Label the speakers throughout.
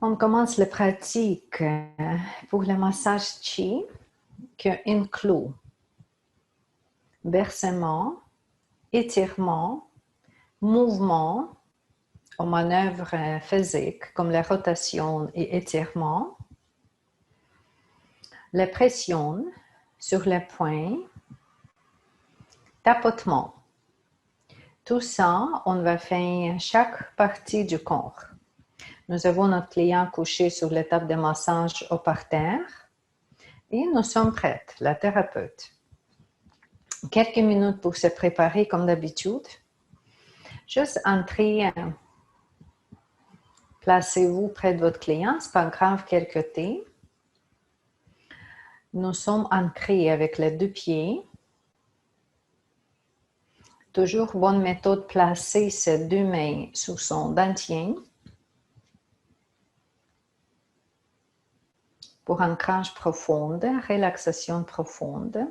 Speaker 1: On commence la pratique pour le massage chi qui inclut bercement, étirement, mouvement aux manœuvres physiques comme la rotation et étirement, la pression sur les poings, tapotement. Tout ça, on va faire chaque partie du corps. Nous avons notre client couché sur la table de massage au parterre et nous sommes prêtes, la thérapeute. Quelques minutes pour se préparer comme d'habitude. Juste entrer, placez-vous près de votre client, c'est pas grave quel côté. Nous sommes ancrés avec les deux pieds. Toujours bonne méthode, placer ses deux mains sous son dentier. Pour ancrage profonde, relaxation profonde.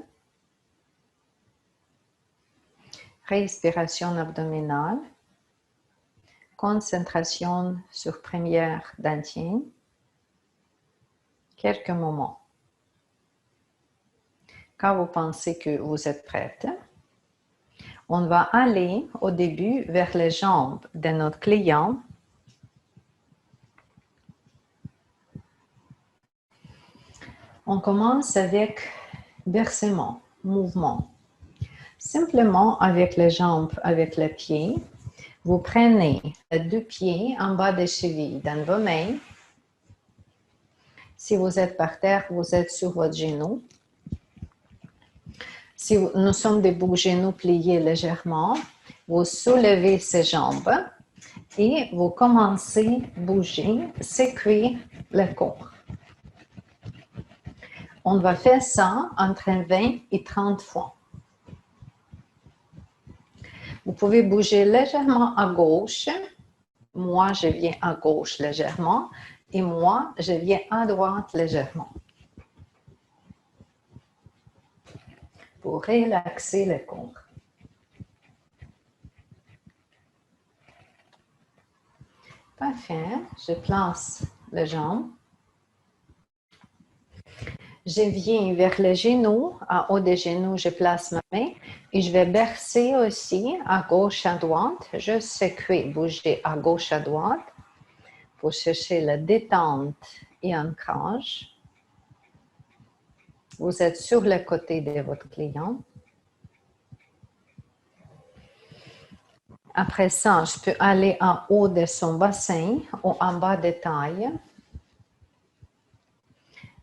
Speaker 1: Respiration abdominale. Concentration sur première dentier. Quelques moments. Quand vous pensez que vous êtes prête, on va aller au début vers les jambes de notre client. On commence avec bercement, mouvement. Simplement avec les jambes, avec les pieds, vous prenez les deux pieds en bas des chevilles dans vos mains. Si vous êtes par terre, vous êtes sur votre genou. Si nous sommes debout, genoux pliés légèrement, vous soulevez ces jambes et vous commencez à bouger, secouer le corps. On va faire ça entre 20 et 30 fois. Vous pouvez bouger légèrement à gauche. Moi, je viens à gauche légèrement et moi, je viens à droite légèrement. Pour relaxer le corps. Parfait. Je place les jambes. Je viens vers les genoux. En haut des genoux, je place ma main. Et je vais bercer aussi à gauche, à droite. Je secoue, bouger à gauche, à droite. Pour chercher la détente et ancrage. Vous êtes sur le côté de votre client. Après ça, je peux aller en haut de son bassin ou en bas des tailles.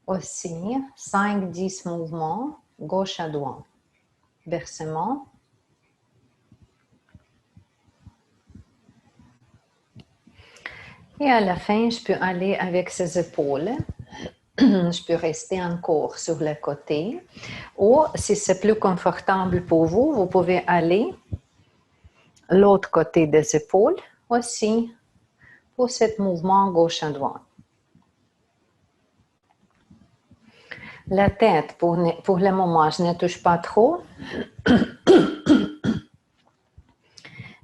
Speaker 1: Aussi, 5-10 mouvements, gauche à droite. Bercement. Et à la fin, je peux aller avec ses épaules. Je peux rester encore sur le côté. Ou, si c'est plus confortable pour vous, vous pouvez aller l'autre côté des épaules aussi pour ce mouvement gauche à droite. La tête, pour le moment, je ne touche pas trop.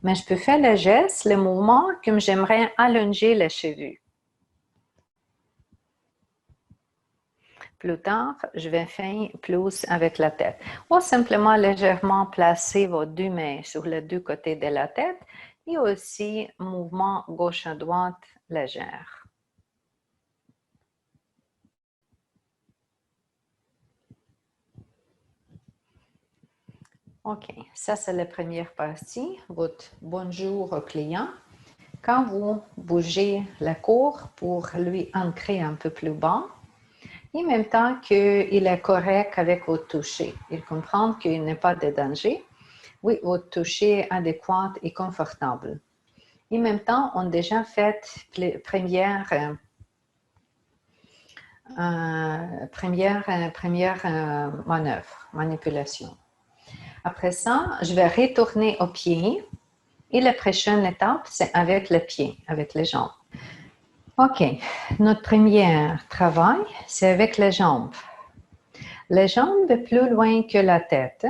Speaker 1: Mais je peux faire le geste, le mouvement, comme j'aimerais allonger les cheveux. Plus tard, je vais faire plus avec la tête. Ou simplement légèrement placer vos deux mains sur les deux côtés de la tête et aussi mouvement gauche à droite légère. OK, ça c'est la première partie, votre bonjour au client. Quand vous bougez le corps pour lui ancrer un peu plus bas, et en même temps qu'il est correct avec votre toucher. Il comprend qu'il n'y a pas de danger. Oui, votre toucher est adéquat et confortable. Et en même temps, on a déjà fait les première manœuvre, manipulation. Après ça, je vais retourner au pied. Et la prochaine étape, c'est avec les pieds, avec les jambes. OK, notre premier travail, c'est avec les jambes. Les jambes plus loin que la tête.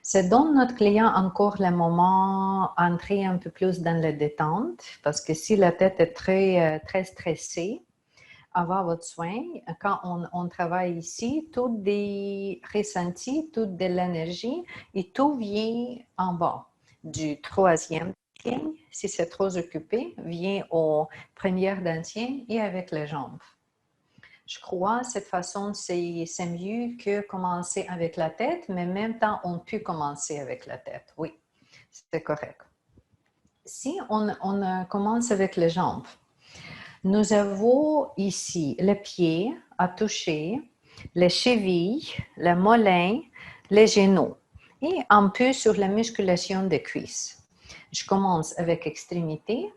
Speaker 1: Ça donne notre client encore le moment d'entrer un peu plus dans la détente, parce que si la tête est très stressée, avant votre soin, quand on travaille ici, tout des ressentis, toute de l'énergie, et tout vient en bas du troisième dentien. Si c'est trop occupé, vient au premier dentien et avec les jambes. Je crois que cette façon, c'est mieux que commencer avec la tête, mais en même temps, on peut commencer avec la tête. Oui, c'est correct. Si on commence avec les jambes, nous avons ici les pieds à toucher, les chevilles, les mollets, les genoux et un peu sur la musculation des cuisses. Je commence avec extrémité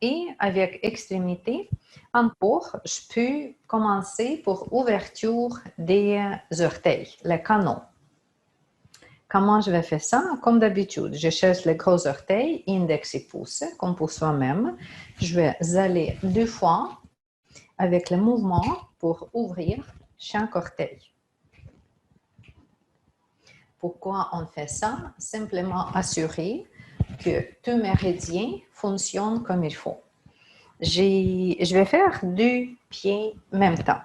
Speaker 1: et avec extrémité, encore, je peux commencer pour ouverture des orteils, les canons. Comment je vais faire ça? Comme d'habitude, je cherche les gros orteils, index et pouce, comme pour soi-même. Je vais aller 2 fois avec le mouvement pour ouvrir chaque orteil. Pourquoi on fait ça? Simplement assurer que tout méridien fonctionne comme il faut. Je vais faire 2 pieds en même temps.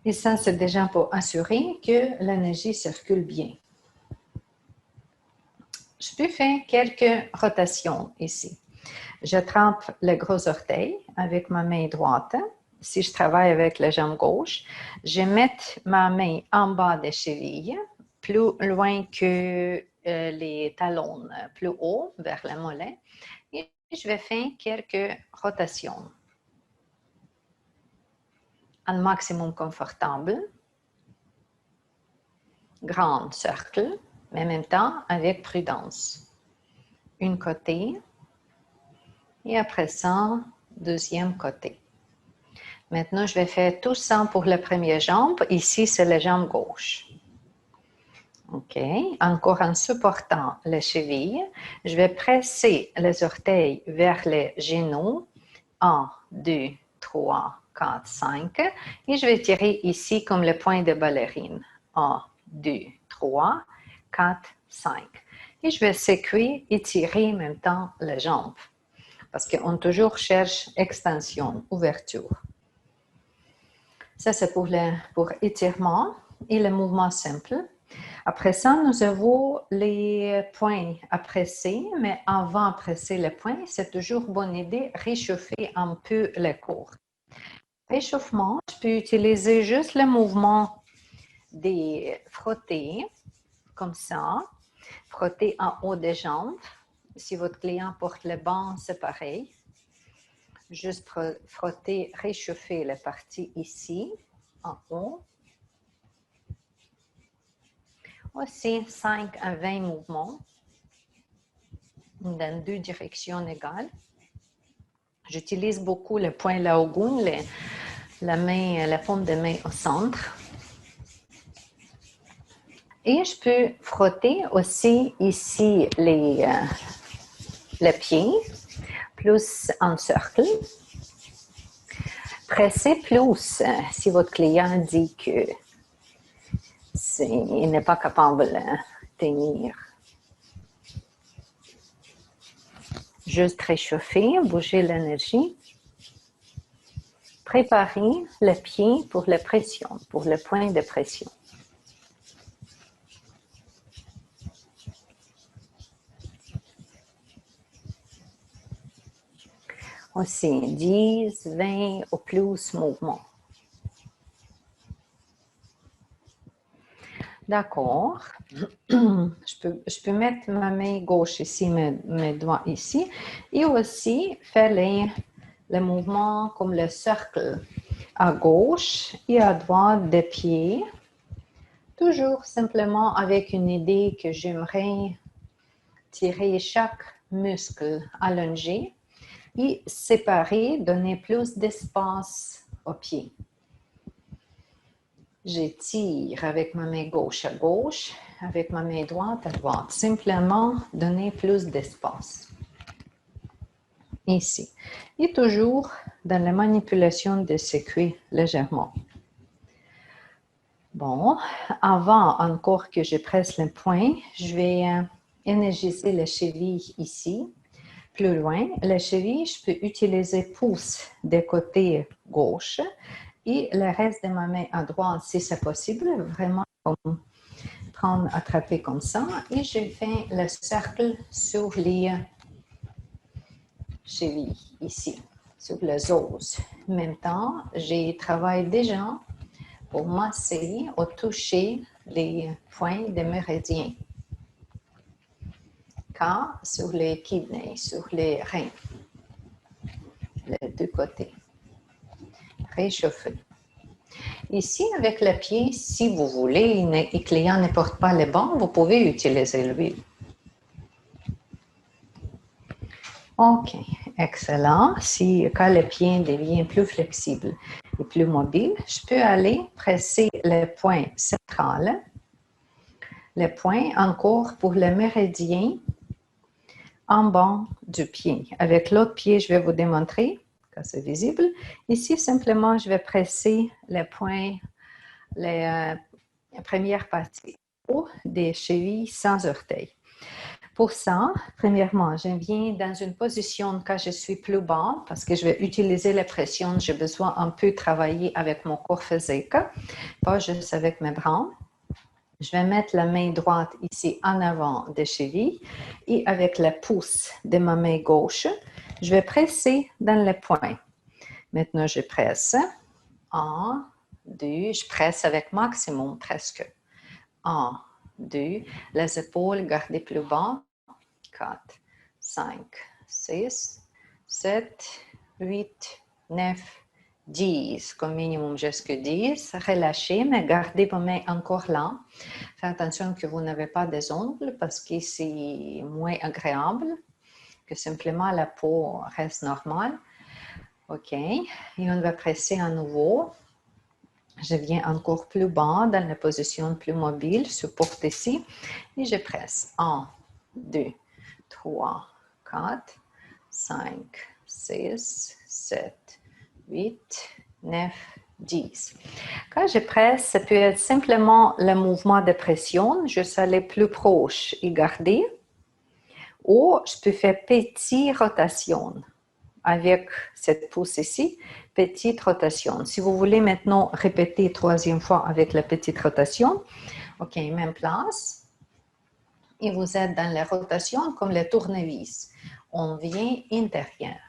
Speaker 1: Et ça, c'est déjà pour assurer que l'énergie circule bien. Je peux faire quelques rotations ici. J'attrape le gros orteil avec ma main droite. Si je travaille avec la jambe gauche, je mets ma main en bas des chevilles, plus loin que les talons, plus haut vers le mollet. Et je vais faire quelques rotations. Un maximum confortable. Grand cercle, mais en même temps avec prudence. Un côté et après ça, deuxième côté. Maintenant, je vais faire tout ça pour la première jambe. Ici, c'est la jambe gauche. OK. Encore en supportant les chevilles, je vais presser les orteils vers les genoux. 1, 2, 3, 4, 5. Et je vais tirer ici comme le point de ballerine. 1, 2, 3, 4, 5. Et je vais secouer et tirer en même temps les jambes. Parce qu'on toujours cherche extension, ouverture. Ça, c'est pour étirement et le mouvement simple. Après ça, nous avons les poings à presser, mais avant de presser les poings, c'est toujours bonne idée de réchauffer un peu le corps. Réchauffement, je peux utiliser juste le mouvement des frotter, comme ça, frotter en haut des jambes. Si votre client porte le banc, c'est pareil. Juste frotter, réchauffer la partie ici, en haut. Aussi 5 à 20 mouvements dans 2 directions égales. J'utilise beaucoup le point Laogun, la paume de main au centre. Et je peux frotter aussi ici les pieds, plus en cercle. Presser plus si votre client dit que il n'est pas capable de tenir. Juste réchauffer, bouger l'énergie. Préparer le pied pour la pression, pour le point de pression. Aussi 10, 20 ou plus mouvements. D'accord. Je peux mettre ma main gauche ici, mes doigts ici, et aussi faire les mouvements comme le cercle à gauche et à droite des pieds. Toujours simplement avec une idée que j'aimerais tirer chaque muscle allongé et séparer, donner plus d'espace aux pieds. J'étire avec ma main gauche à gauche, avec ma main droite à droite. Simplement donner plus d'espace. ici. Et toujours dans la manipulation des circuits légèrement. Bon, avant encore que je presse le point, je vais énergiser la cheville ici. Plus loin, la cheville, je peux utiliser pouce des côtés gauche et le reste de ma main à droite, si c'est possible, vraiment comme prendre, attraper comme ça. Et je fais le cercle sur les chevilles ici, sur les os. En même temps, je travaille déjà pour masser ou toucher les points des méridiens. Car sur les kidneys, sur les reins, les deux côtés. Réchauffer. Ici, avec le pied, si vous voulez, et le client ne porte pas les bancs, vous pouvez utiliser l'huile. OK, excellent. Si quand le pied devient plus flexible et plus mobile, je peux aller presser le point central, le point encore pour le méridien en bas du pied. Avec l'autre pied, je vais vous démontrer que c'est visible. Ici, simplement, je vais presser le point, la première partie des chevilles sans orteils. Pour ça, premièrement, je viens dans une position quand je suis plus bas, parce que je vais utiliser la pression, j'ai besoin un peu travailler avec mon corps physique, pas juste avec mes bras. Je vais mettre la main droite ici en avant des chevilles et avec le pouce de ma main gauche, je vais presser dans le point. Maintenant, je presse. 1, 2, je presse avec maximum presque. 1, 2, les épaules gardées plus bas. 4, 5, 6, 7, 8, 9, 10, comme minimum jusqu'à 10. Relâchez, mais gardez vos mains encore là. Faites attention que vous n'avez pas des ongles parce que c'est moins agréable, que simplement la peau reste normale. OK, et on va presser à nouveau. Je viens encore plus bas dans la position plus mobile, supporte ici, et je presse. 1, 2, 3, 4, 5, 6, 7, 8, 9, 10. Quand je presse, ça peut être simplement le mouvement de pression, juste aller plus proche et garder, ou je peux faire petite rotation avec cette pouce ici, petite rotation. Si vous voulez maintenant répéter troisième fois avec la petite rotation, OK, même place. Et vous êtes dans la rotation comme le tournevis. On vient intérieur.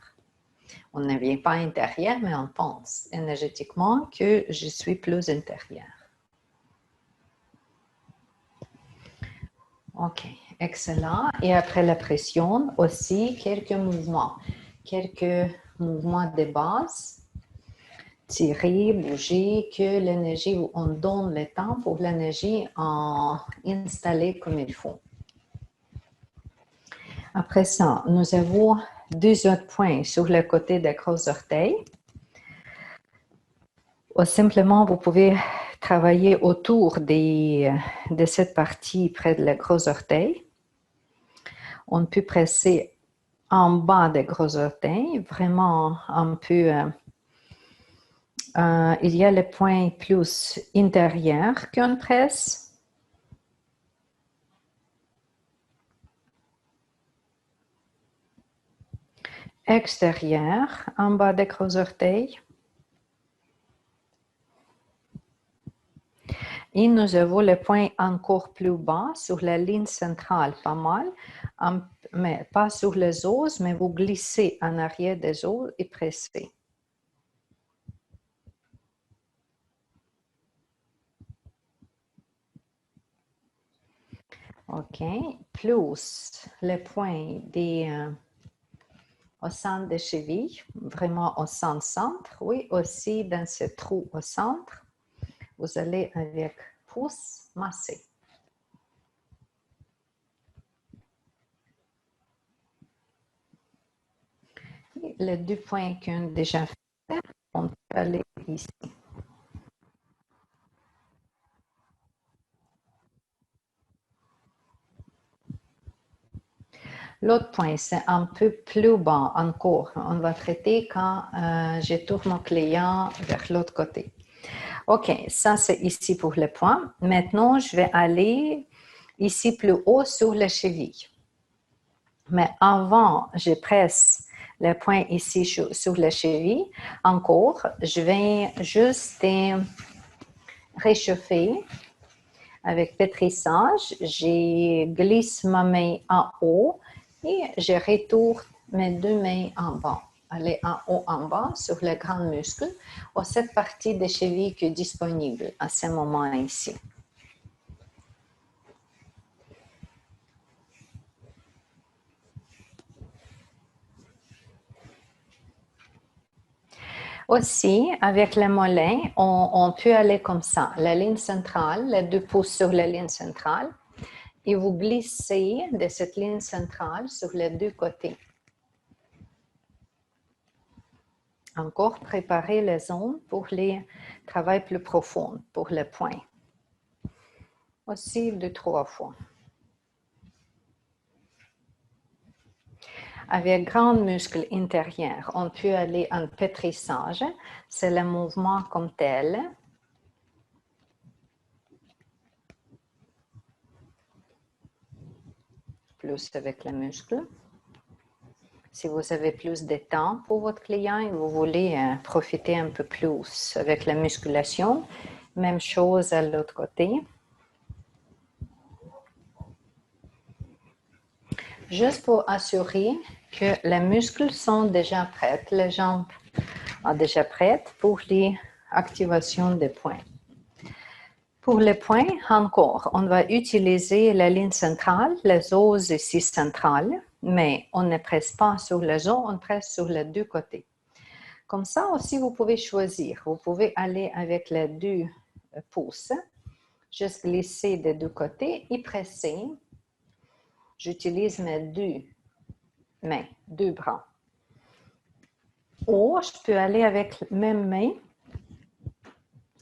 Speaker 1: On ne vient pas intérieur, mais on pense énergétiquement que je suis plus intérieur. OK, excellent. Et après la pression, aussi quelques mouvements. Quelques mouvements de base. Tirer, bouger, que l'énergie, on donne le temps pour l'énergie en installer comme il faut. Après ça, nous avons deux autres points sur le côté des gros orteils. Ou simplement, vous pouvez travailler autour de cette partie près de les gros orteils. On peut presser en bas des gros orteils, vraiment un peu. Il y a le point plus intérieur qu'on presse. Extérieur, en bas des gros orteils. Et nous avons le point encore plus bas sur la ligne centrale, pas mal, mais pas sur les os, mais vous glissez en arrière des os et pressez. OK. Plus le point au centre des chevilles, vraiment au centre, oui, aussi dans ce trou au centre. Vous allez avec pouce masser. Et les deux points qu'on a déjà fait, on peut aller ici. L'autre point, c'est un peu plus bas encore. On va traiter quand je tourne mon client vers l'autre côté. OK, ça c'est ici pour le point. Maintenant, je vais aller ici plus haut sur la cheville. Mais avant, je presse le point ici sur la cheville. Encore, je vais juste réchauffer avec pétrissage. Je glisse ma main en haut et je retourne mes deux mains en bas. Aller en haut, en bas sur les grands muscles ou cette partie des chevilles qui est disponible à ce moment ici. Aussi, avec le mollet, on peut aller comme ça. La ligne centrale, les 2 pouces sur la ligne centrale, et vous glissez de cette ligne centrale sur les 2 côtés. Encore, préparez les zones pour les travaux plus profonds, pour le point. Aussi 2-3 fois. Avec grand muscle intérieur, on peut aller en pétrissage. C'est le mouvement comme tel. Plus avec le muscle. Si vous avez plus de temps pour votre client et vous voulez profiter un peu plus avec la musculation, même chose à l'autre côté. Juste pour assurer que les muscles sont déjà prêts, les jambes sont déjà prêtes pour l'activation des points. Pour les points, encore, on va utiliser la ligne centrale, les os ici centrales, mais on ne presse pas sur les os, on presse sur les 2 côtés. Comme ça aussi, vous pouvez choisir. Vous pouvez aller avec les 2 pouces, juste glisser des 2 côtés et presser. J'utilise mes 2 mains, 2 bras. Ou je peux aller avec la même main,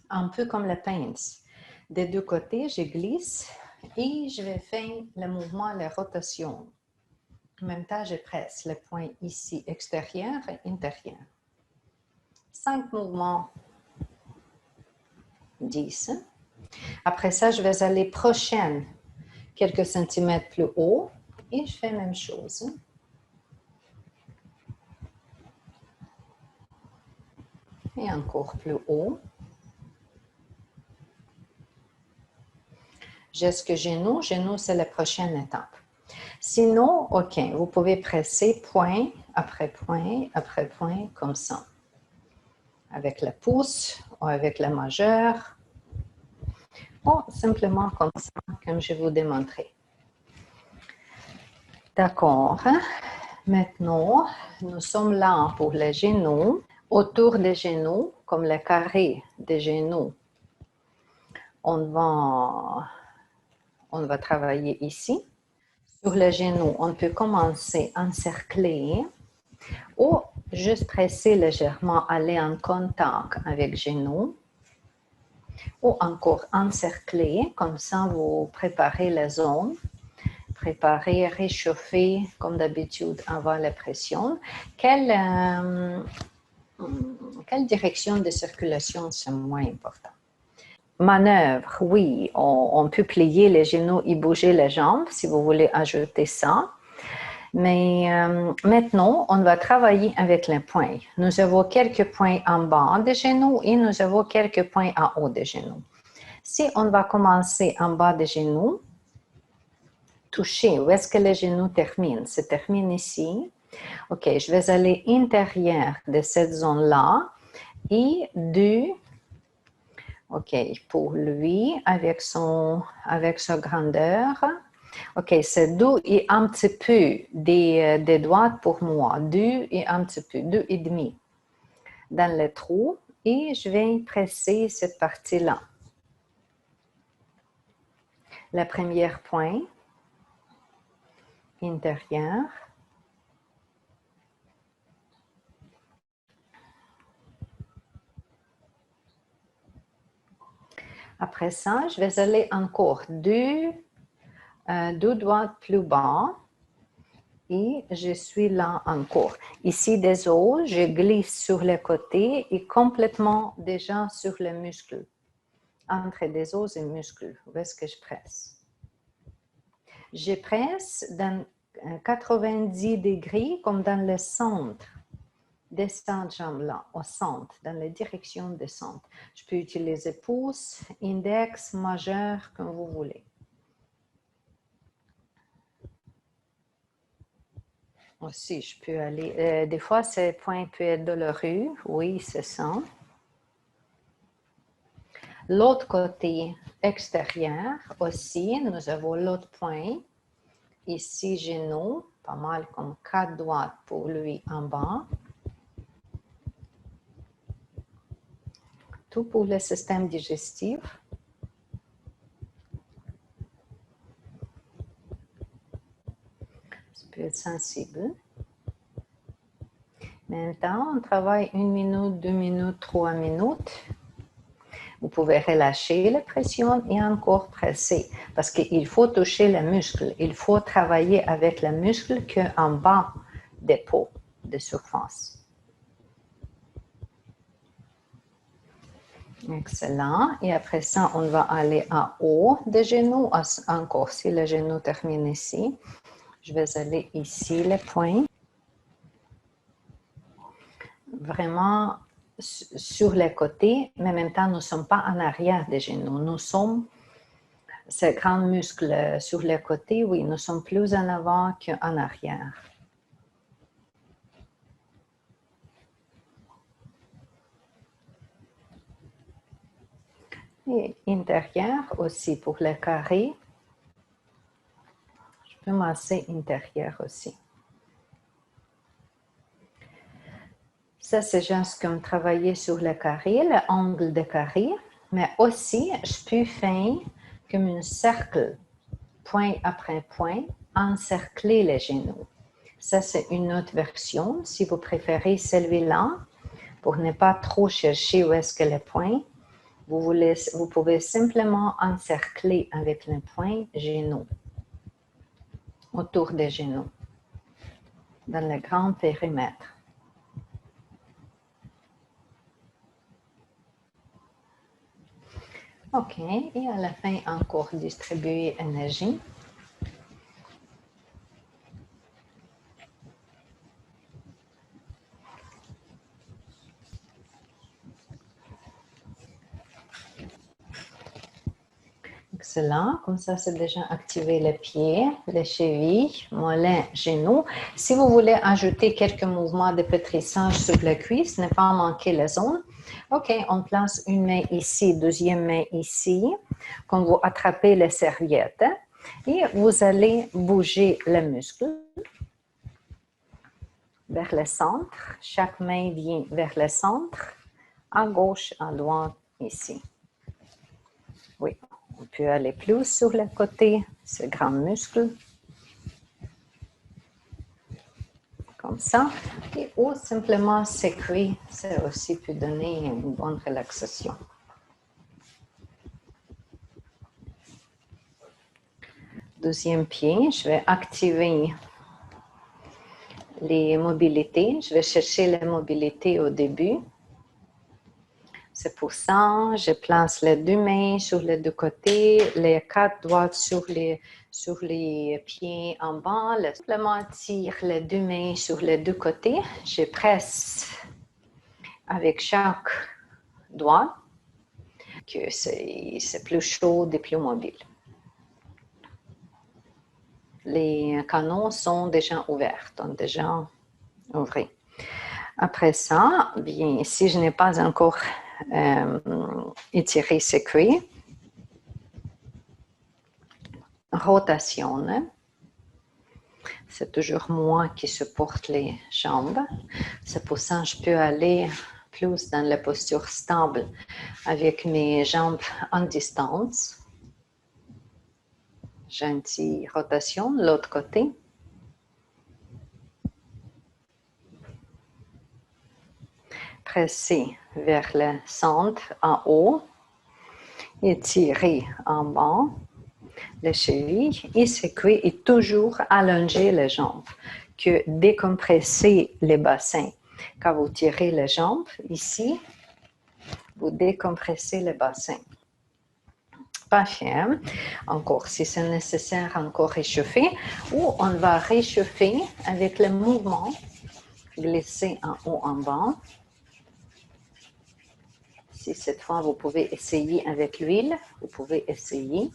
Speaker 1: un peu comme la pince. Des 2 côtés, je glisse et je vais faire le mouvement, la rotation. En même temps, je presse le point ici, extérieur et intérieur. 5 mouvements, 10. Après ça, je vais aller prochaine, quelques centimètres plus haut et je fais la même chose. Et encore plus haut. Jusqu'au genou. Genou, c'est la prochaine étape. Sinon, OK, vous pouvez presser point après point après point comme ça. Avec le pouce ou avec la majeure. Ou simplement comme ça, comme je vous démontrer. D'accord. Maintenant, nous sommes là pour les genoux. Autour des genoux, comme le carré des genoux, on va travailler ici. Sur les genoux, on peut commencer à encercler ou juste presser légèrement, aller en contact avec genou. Ou encore encercler, comme ça vous préparez la zone. Préparer, réchauffer, comme d'habitude, avant la pression. Quelle direction de circulation, c'est moins important? Manœuvre, oui, on peut plier les genoux et bouger les jambes si vous voulez ajouter ça. Mais maintenant, on va travailler avec les points. Nous avons quelques points en bas des genoux et nous avons quelques points en haut des genoux. Si on va commencer en bas des genoux, toucher, où est-ce que les genoux terminent? Se termine ici. OK, je vais aller intérieur de cette zone-là et OK, pour lui, avec sa grandeur. OK, c'est 2 et un petit peu des doigts pour moi. 2 et un petit peu, 2 et demi dans le trou. Et je vais presser cette partie-là. La première point, intérieur. Après ça, je vais aller encore 2 doigts plus bas Et je suis là encore. Ici, des os, je glisse sur les côtés et complètement déjà sur les muscles. Entre des os et muscles, où est-ce que je presse? Je presse dans 90 degrés comme dans le centre de cette jambe-là, au centre, dans la direction du centre. Je peux utiliser pouce, index, majeur, comme vous voulez. Aussi, je peux aller... des fois, ces points peuvent être douloureux. Oui, c'est ça. L'autre côté extérieur aussi, nous avons l'autre point. Ici, genou, pas mal comme 4 doigts pour lui en bas. Tout pour le système digestif. Ça peut être sensible. Maintenant, on travaille 1 minute, 2 minutes, 3 minutes. Vous pouvez relâcher la pression et encore presser parce qu'il faut toucher le muscle. Il faut travailler avec le muscle qu'en bas des peaux de surface. Excellent. Et après ça, on va aller en haut des genoux. Encore, si le genou termine ici, je vais aller ici, les points. Vraiment sur les côtés, mais en même temps, nous ne sommes pas en arrière des genoux. Nous sommes, ces grands muscles sur les côtés, oui, nous sommes plus en avant qu'en arrière. Et intérieur aussi pour le carré. Je peux masser intérieur aussi. Ça, c'est juste comme travailler sur le carré, l'angle de carré, mais aussi, je peux faire comme un cercle, point après point, encercler les genoux. Ça, c'est une autre version. Si vous préférez celui-là, pour ne pas trop chercher où est-ce que le point, vous pouvez simplement encercler avec le point genou, autour des genoux, dans le grand périmètre. OK, et à la fin, encore distribuer énergie. Excellent, comme ça, c'est déjà activé les pieds, les chevilles, mollets, genoux. Si vous voulez ajouter quelques mouvements de pétrissage sur les cuisses, ne pas manquer les zones. OK, on place une main ici, deuxième main ici, quand vous attrapez les serviettes. Et vous allez bouger les muscles vers le centre. Chaque main vient vers le centre, à gauche, à droite, ici. Oui. On peut aller plus sur le côté, ce grand muscle. Comme ça. Et ou simplement sécrer, ça aussi peut donner une bonne relaxation. Deuxième pied, je vais activer les mobilités. Je vais chercher les mobilités au début. C'est pour ça, je place les deux mains sur les deux côtés, les 4 doigts sur les pieds en bas. Je simplement tire les deux mains sur les deux côtés. Je presse avec chaque doigt, que c'est plus chaud et plus mobile. Les canaux sont déjà ouverts, donc déjà ouverts. Après ça, bien, si je n'ai pas encore étiré ces cuits, rotation. C'est toujours moi qui supporte les jambes. C'est pour ça que je peux aller plus dans la posture stable avec mes jambes en distance. Gentille rotation de l'autre côté. Presser vers le centre en haut. Étirer en bas. les chevilles et sécouer et toujours allonger les jambes, que décompresser les bassins. Quand vous tirez les jambes, ici, vous décompressez les bassins. Parfait. Encore, si c'est nécessaire, encore réchauffer. Ou on va réchauffer avec le mouvement, glisser en haut, en bas. Si cette fois, vous pouvez essayer avec l'huile, vous pouvez essayer.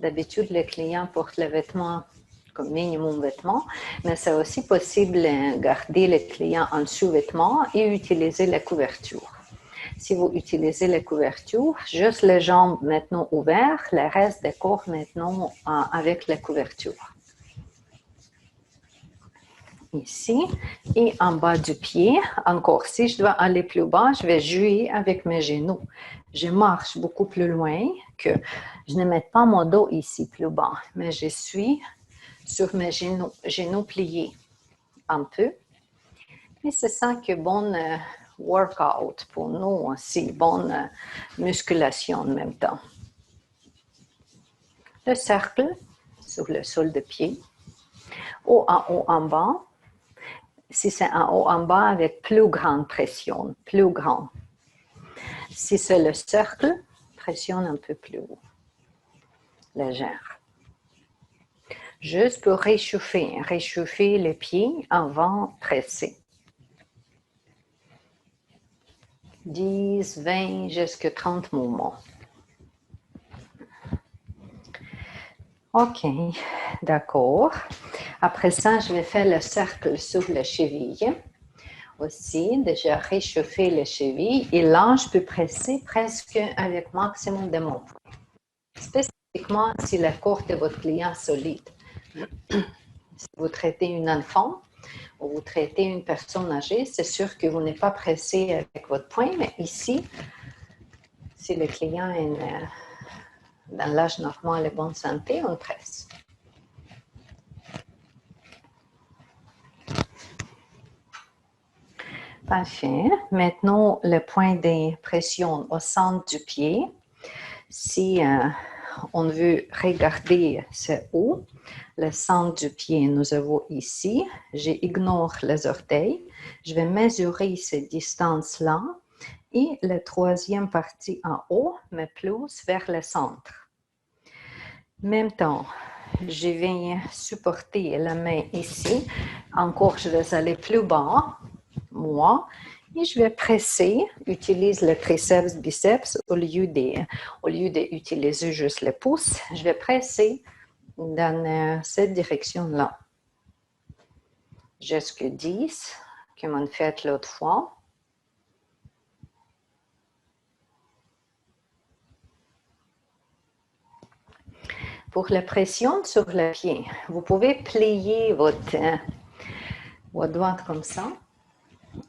Speaker 1: D'habitude, les clients portent les vêtements comme minimum vêtements, mais c'est aussi possible de garder les clients en sous-vêtements et utiliser la couverture. Si vous utilisez la couverture, juste les jambes maintenant ouvertes, le reste du corps maintenant avec la couverture. Ici et en bas du pied. Encore, si je dois aller plus bas, je vais jouer avec mes genoux. Je marche beaucoup plus loin que je ne mets pas mon dos ici plus bas, mais je suis sur mes genoux pliés un peu. Et c'est ça que bon workout pour nous aussi, bonne musculation en même temps. Le cercle sur le sol de pied, haut, en bas. Si c'est en haut, en bas, avec plus grande pression, plus grand. Si c'est le cercle, pressionne un peu plus haut, légère. Juste pour réchauffer les pieds avant de presser. 10, 20, jusqu'à 30 mouvements. OK, d'accord. Après ça, je vais faire le cercle sur les chevilles. Aussi, déjà réchauffer les chevilles. Et là, je peux presser presque avec maximum de mon poids. Spécifiquement si le corps de votre client est solide. Si vous traitez une enfant ou vous traitez une personne âgée, c'est sûr que vous n'êtes pas pressé avec votre poing, mais ici, si le client est dans l'âge normal et bonne santé, on presse. Parfait. Maintenant, le point de pression au centre du pied. Si on veut regarder ce haut, le centre du pied, nous avons ici. J'ignore les orteils. Je vais mesurer ces distances-là. Et la troisième partie en haut, mais plus vers le centre. En même temps, je vais supporter la main ici. Encore, je vais aller plus bas, moi, et je vais presser, utilise le triceps, biceps au lieu d'utiliser juste le pouce. Je vais presser dans cette direction-là. Jusqu'à 10, comme on fait l'autre fois. Pour la pression sur le pied, vous pouvez plier votre doigt comme ça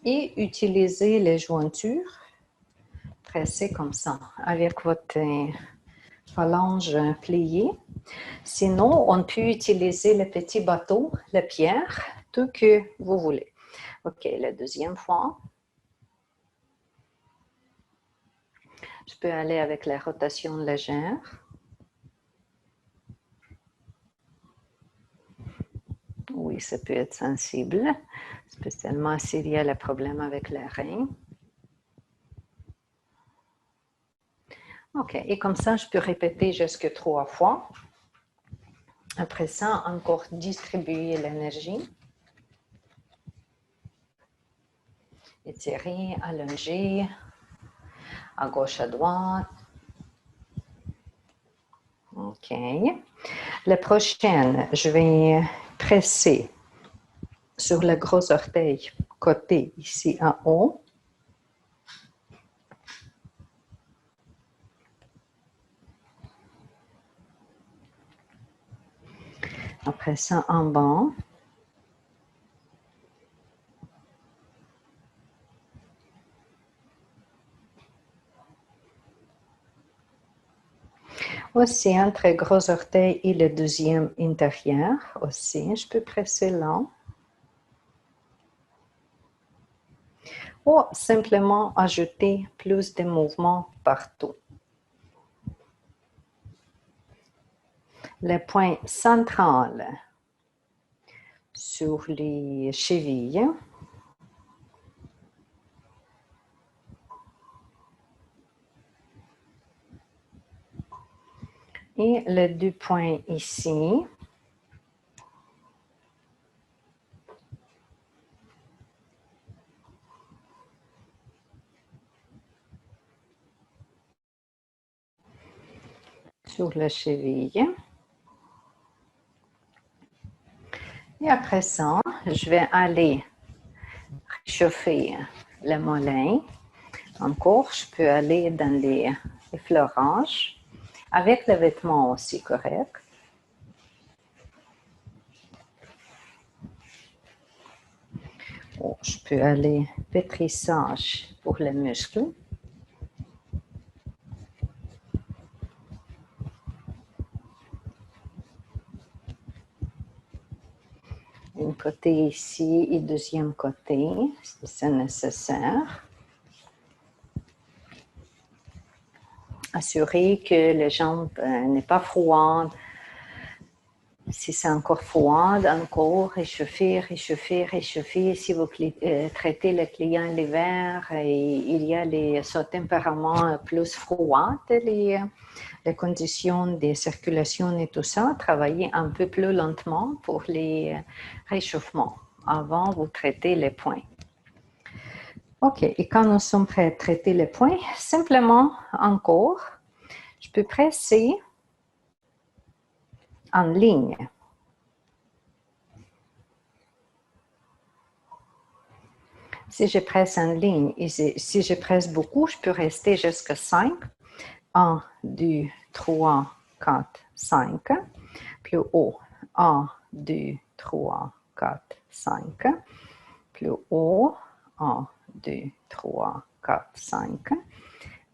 Speaker 1: et utiliser les jointures, presser comme ça avec votre phalange pliée. Sinon, on peut utiliser le petit bateau, la pierre, tout que vous voulez. OK, la deuxième fois. Je peux aller avec la rotation légère. Oui, ça peut être sensible, spécialement s'il y a le problème avec les reins. OK, et comme ça, je peux répéter jusqu'à 3 fois. Après ça, encore distribuer l'énergie. Étirer, allonger, à gauche, à droite. OK. La prochaine, je vais presser sur le gros orteil, côté ici en haut. Après ça, en bas. Aussi, entre le gros orteil et le deuxième intérieur, aussi, je peux presser là. Ou simplement ajouter plus de mouvements partout. le point central sur les chevilles. Et les 2 points ici. Sur la cheville. Et après ça, je vais aller réchauffer le mollet. Encore, je peux aller dans les effleurages avec le vêtement aussi correct. Oh, je peux aller pétrissage pour les muscles. Un côté ici et deuxième côté, si c'est nécessaire. Assurer que les jambes n'est pas froide. Si c'est encore froid, encore réchauffer, réchauffer, réchauffer. Si vous traitez le client l'hiver et il y a ce tempérament plus froid, les conditions de circulation et tout ça, travaillez un peu plus lentement pour les réchauffements avant vous traiter les points. OK, et quand nous sommes prêts à traiter les points, simplement encore, je peux presser en ligne. Si je presse en ligne et si je presse beaucoup, je peux rester jusqu'à 5. 1, 2, 3, 4, 5. Plus haut. 1, 2, 3, 4, 5. Plus haut. 1, 2, 3, 4, 5.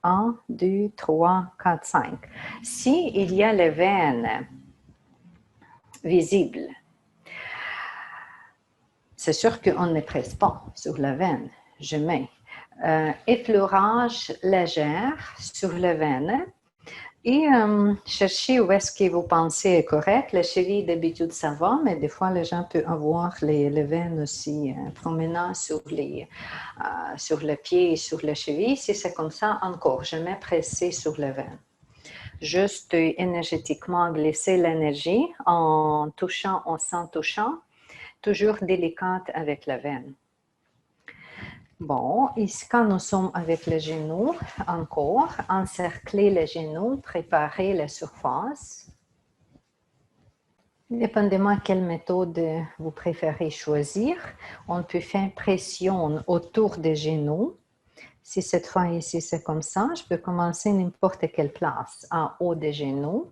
Speaker 1: 1, 2, 3, 4, 5. S'il y a les veines visibles, c'est sûr qu'on ne presse pas sur la veine. Je mets effleurage léger sur la veine et cherchez où est-ce que vous pensez est correct. Les chevilles, d'habitude, ça va, mais des fois, les gens peuvent avoir les veines aussi promenant sur le pied et sur les chevilles. Si c'est comme ça, encore, je mets presser sur la veine. Juste énergétiquement glisser l'énergie en touchant, en s'en touchant. Toujours délicate avec la veine. Bon, ici, quand nous sommes avec les genoux, encore, encercler les genoux, préparer la surface. Dépendamment de quelle méthode vous préférez choisir, on peut faire pression autour des genoux. Si cette fois ici c'est comme ça, je peux commencer n'importe quelle place. En haut des genoux,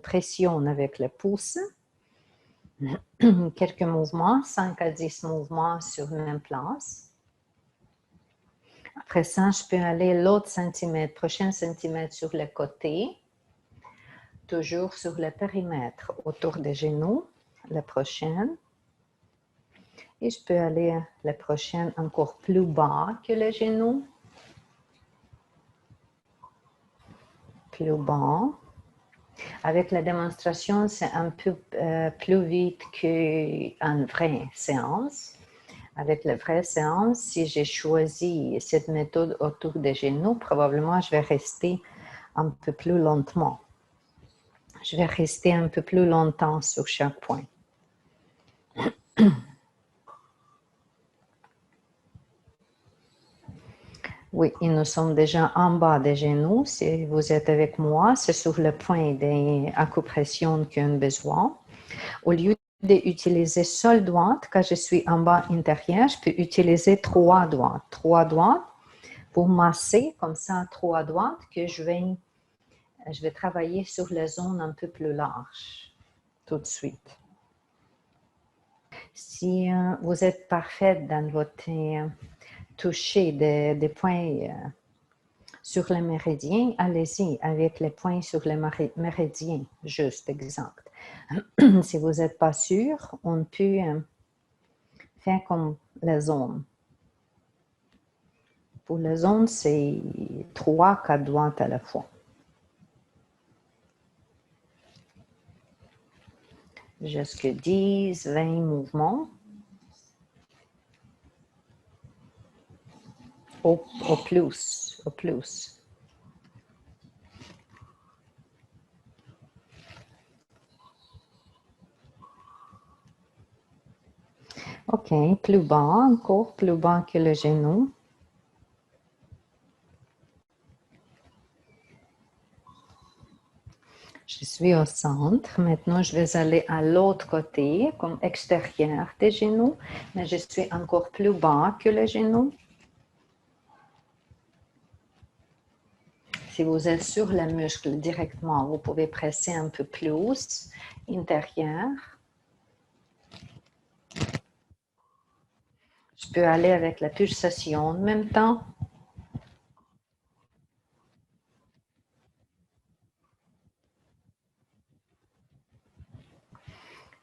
Speaker 1: pression avec le pouce. Quelques mouvements, 5 à 10 mouvements sur la même place. Après ça, je peux aller l'autre centimètre, prochain centimètre sur le côté, toujours sur le périmètre autour des genoux, la prochaine. Et je peux aller la prochaine encore plus bas que les genoux. Plus bas. Avec la démonstration, c'est un peu plus vite qu'une vraie séance. Avec la vraie séance, si j'ai choisi cette méthode autour des genoux, probablement je vais rester un peu plus lentement. Je vais rester un peu plus longtemps sur chaque point. Oui, et nous sommes déjà en bas des genoux. Si vous êtes avec moi, c'est sur le point des acupressions qu'on a besoin. Au lieu d'utiliser seul doigt, quand je suis en bas intérieur, je peux utiliser 3 doigts. 3 doigts pour masser, comme ça, 3 doigts que je vais travailler sur la zone un peu plus large tout de suite. Si vous êtes parfaite dans votre toucher des points sur le méridien, allez-y avec les points sur le méridien, juste exact. Si vous n'êtes pas sûr, on peut faire comme la zone. Pour la zone, c'est 3-4 doigts à la fois. jusqu'à 10, 20 mouvements. Au plus, au plus. OK, plus bas, encore plus bas que le genou. Je suis au centre. Maintenant, je vais aller à l'autre côté, comme extérieur des genoux, mais je suis encore plus bas que le genou. Si vous êtes sur le muscle directement, vous pouvez presser un peu plus intérieur. Je peux aller avec la pulsation en même temps.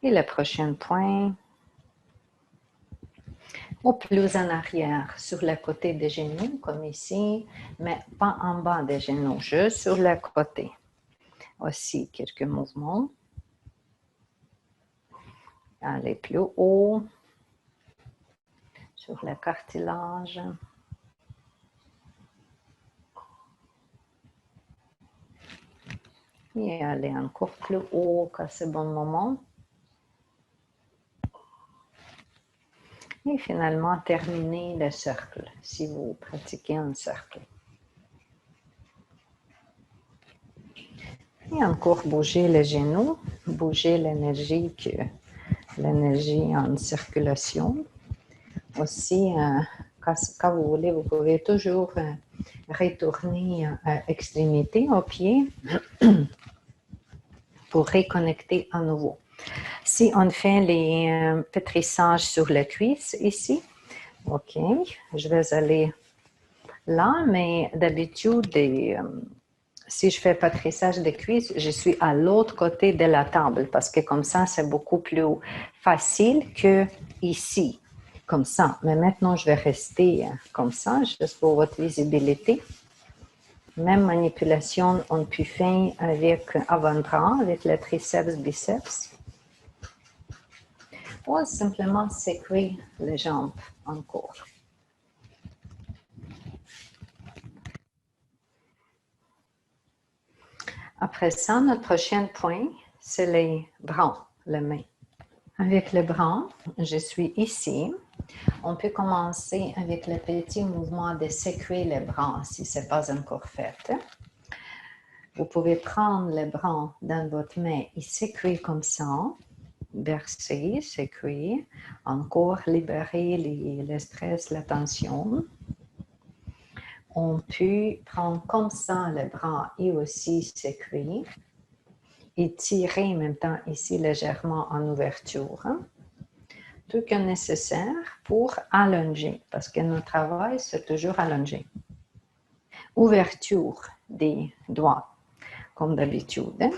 Speaker 1: Et le prochain point, au plus en arrière, sur le côté des genoux, comme ici, mais pas en bas des genoux, juste sur le côté. Aussi, quelques mouvements. Aller plus haut, sur le cartilage. Et aller encore plus haut qu'à ce bon moment. Et finalement, terminer le cercle, si vous pratiquez un cercle. Et encore bouger les genoux, bouger l'énergie en circulation. Aussi, quand vous voulez, vous pouvez toujours retourner à extrémité au pied pour reconnecter à nouveau. Si on fait les pétrissages sur les cuisses ici, OK, je vais aller là, mais d'habitude, si je fais pétrissage des cuisses, je suis à l'autre côté de la table parce que comme ça, c'est beaucoup plus facile que ici, comme ça. Mais maintenant, je vais rester comme ça, juste pour votre visibilité. Même manipulation, on peut faire avec avant-bras, avec le triceps, biceps. Ou simplement sécrer les jambes encore. Après ça, notre prochain point, c'est les bras, les mains. Avec les bras, je suis ici. On peut commencer avec le petit mouvement de sécrer les bras si ce n'est pas encore fait. Vous pouvez prendre les bras dans votre main et sécrer comme ça. Verser, sécrer. Encore libérer le stress, la tension. On peut prendre comme ça les bras et aussi sécrer. Et tirer en même temps ici légèrement en ouverture. Tout que nécessaire pour allonger, parce que notre travail, c'est toujours allonger. Ouverture des doigts, comme d'habitude.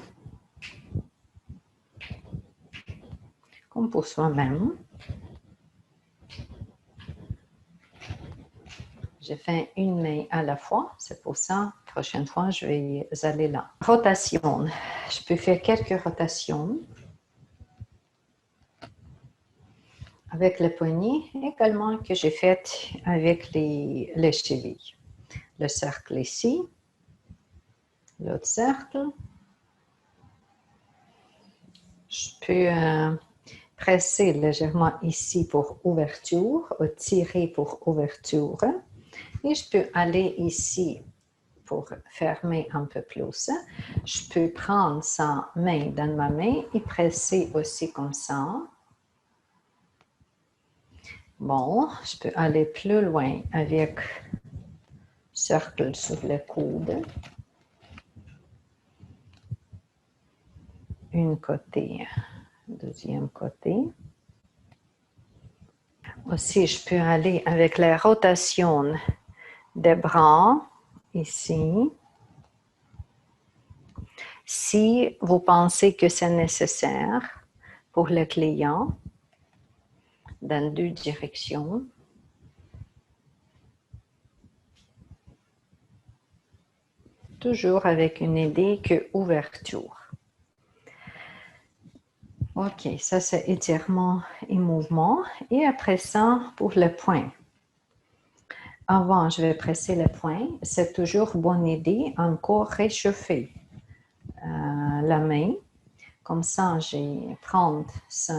Speaker 1: Comme pour soi-même. J'ai fait une main à la fois, c'est pour ça, la prochaine fois, je vais aller là. Rotation. Je peux faire quelques rotations. Avec le poignet, également que j'ai fait avec les chevilles. Le cercle ici, l'autre cercle. Je peux presser légèrement ici pour ouverture, ou tirer pour ouverture. Et je peux aller ici pour fermer un peu plus. Je peux prendre sa main dans ma main et presser aussi comme ça. Bon, je peux aller plus loin avec cercle sur le coude. Un côté, deuxième côté. Aussi, je peux aller avec la rotation des bras ici. Si vous pensez que c'est nécessaire pour le client, dans deux directions. Toujours avec une idée que ouverture. OK, ça c'est étirement et mouvement. Et après ça, pour le poing. Avant, je vais presser le poing. C'est toujours bonne idée, encore réchauffer la main. Comme ça, je vais prendre sa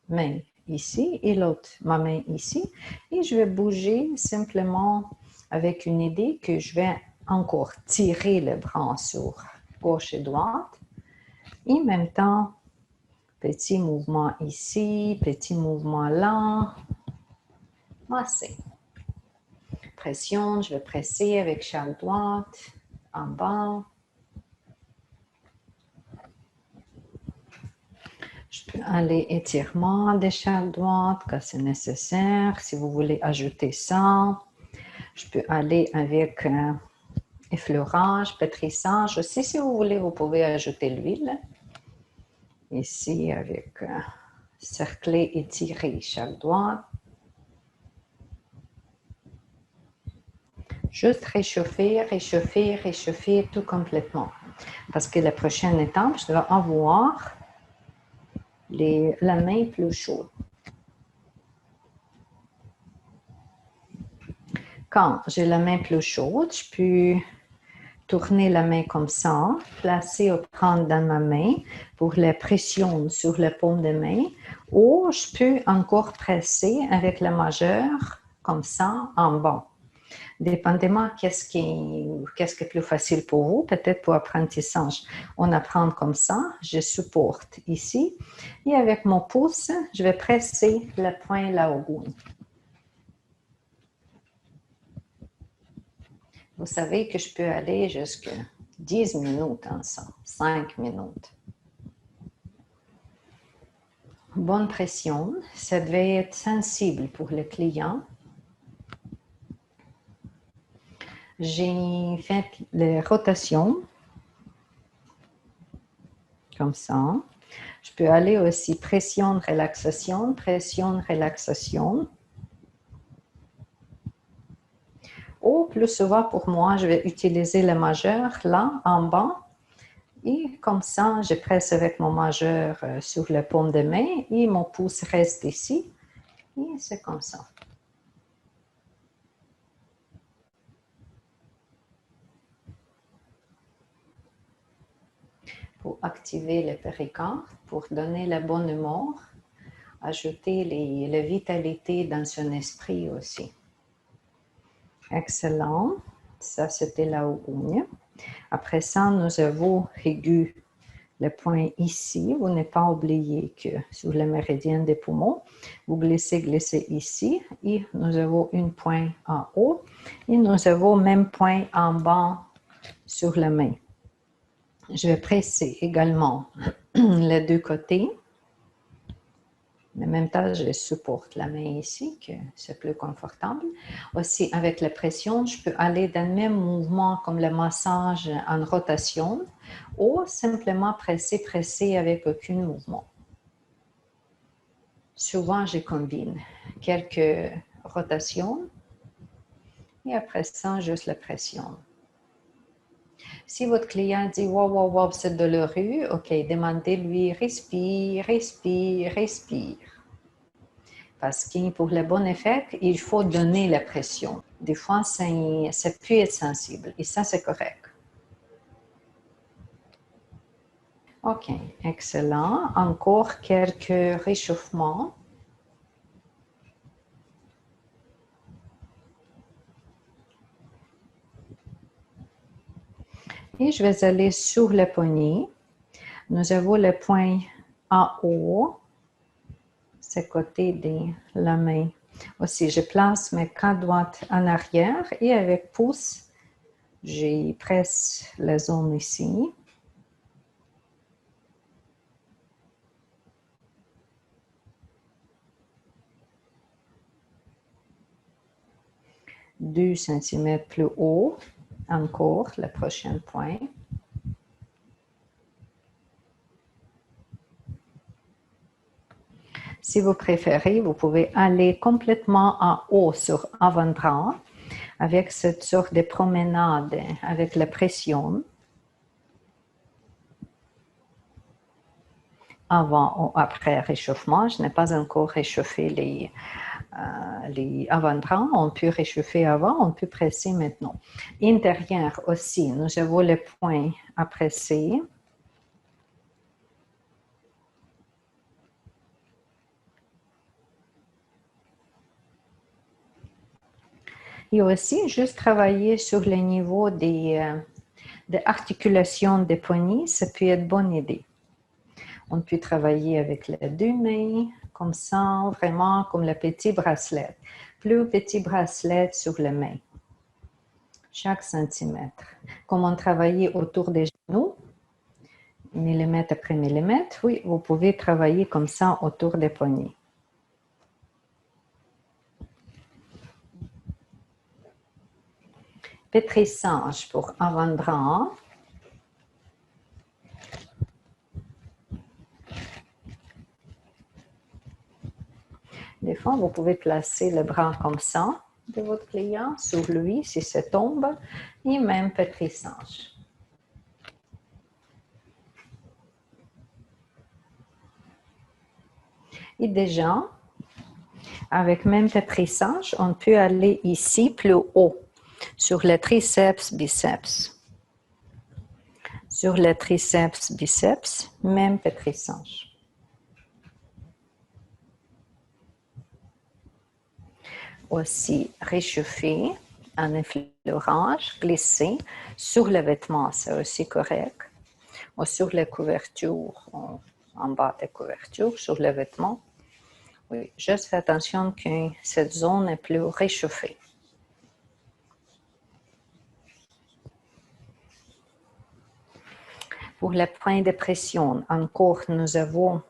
Speaker 1: main ici et l'autre, ma main ici. Et je vais bouger simplement avec une idée que je vais encore tirer le bras sur gauche et droite. Et en même temps, petit mouvement ici, petit mouvement là. Masser. Pression, je vais presser avec chaque droite, en bas. Je peux aller étirement de chaque droite quand c'est nécessaire. Si vous voulez ajouter ça, je peux aller avec effleurage, pétrissage. Aussi, si vous voulez, vous pouvez ajouter l'huile. Ici, avec cercler et tirer chaque droite. Juste réchauffer, réchauffer, réchauffer tout complètement. Parce que la prochaine étape, je dois avoir la main plus chaude. Quand j'ai la main plus chaude, je peux tourner la main comme ça, placer ou prendre dans ma main pour la pression sur la paume de main, ou je peux encore presser avec le majeur comme ça en bas. Dépendamment qu'est-ce qui est plus facile pour vous, peut-être pour apprentissage. On apprend comme ça, je supporte ici, et avec mon pouce, je vais presser le poing là au bout. Vous savez que je peux aller jusqu'à 10 minutes en ça, 5 minutes. Bonne pression, ça devait être sensible pour le client. J'ai fait les rotations, comme ça. Je peux aller aussi pression, relaxation, pression, relaxation. Ou plus souvent pour moi, je vais utiliser le majeur là, en bas. Et comme ça, je presse avec mon majeur sur la paume de main et mon pouce reste ici. Et c'est comme ça. Pour activer le péricarde, pour donner la bonne humeur, ajouter la vitalité dans son esprit aussi. Excellent. Ça, c'était la ougne. Après ça, nous avons aigu le point ici. Vous n'avez pas oublié que sur le méridien des poumons, vous glissez ici. Et nous avons une pointe en haut. Et nous avons même point en bas sur la main. Je vais presser également les deux côtés. En même temps, je supporte la main ici, que c'est plus confortable. Aussi, avec la pression, je peux aller dans le même mouvement comme le massage en rotation ou simplement presser, presser avec aucun mouvement. Souvent, je combine quelques rotations et après ça, juste la pression. Si votre client dit « wow, wow, wow, c'est douloureux », ok, demandez-lui « respire, respire, respire ». Parce que pour le bon effet, il faut donner la pression. Des fois, ça peut être sensible et ça, c'est correct. Ok, excellent. Encore quelques réchauffements. Et je vais aller sur le poignet. Nous avons le poing en haut, c'est côté de la main. Aussi, je place mes quatre doigts en arrière et avec pouce, je presse la zone ici. Deux centimètres plus haut, encore le prochain point. Si vous préférez, vous pouvez aller complètement en haut sur avant-bras avec cette sorte de promenade avec la pression. avant ou après réchauffement. Je n'ai pas encore réchauffé les avant-bras. On peut réchauffer avant, on peut presser maintenant. Intérieur aussi, nous avons les points à presser. Et aussi, juste travailler sur le niveau des articulations des poignets, ça peut être une bonne idée. On peut travailler avec les deux mains, comme ça, vraiment comme le petit bracelet. Plus petit bracelet sur les mains, chaque centimètre. Comme on travaillait autour des genoux, millimètre après millimètre, oui, vous pouvez travailler comme ça autour des poignets. Pétrissage pour avant-bras. Des fois, vous pouvez placer le bras comme ça de votre client sur lui si ça tombe et même pétrissage. Et déjà, avec même pétrissage, on peut aller ici plus haut, sur le triceps, biceps. Sur le triceps, biceps, même pétrissage. Aussi réchauffer en effleurage, glisser sur le vêtement, c'est aussi correct. Ou sur les couvertures, en bas des couvertures, sur le vêtement. Oui, juste fais attention que cette zone est plus réchauffée. Pour les points de pression, encore, nous avons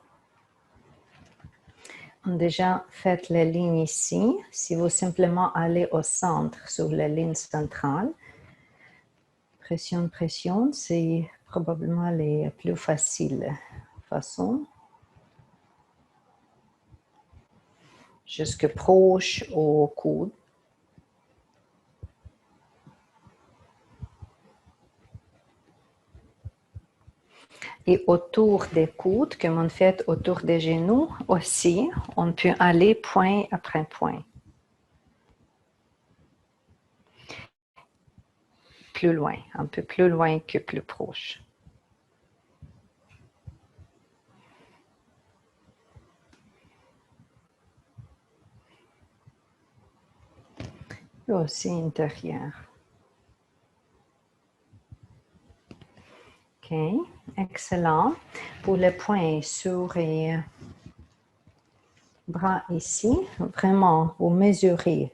Speaker 1: déjà fait la ligne ici. Si vous simplement allez au centre, sur la ligne centrale, pression, pression, c'est probablement les plus faciles façons. Jusque proche au coude. Et autour des coudes, comme on fait autour des genoux aussi, on peut aller point après point. Plus loin, un peu plus loin que plus proche. Et aussi intérieur. OK, excellent. Pour les points sur les bras ici, vraiment, vous mesurez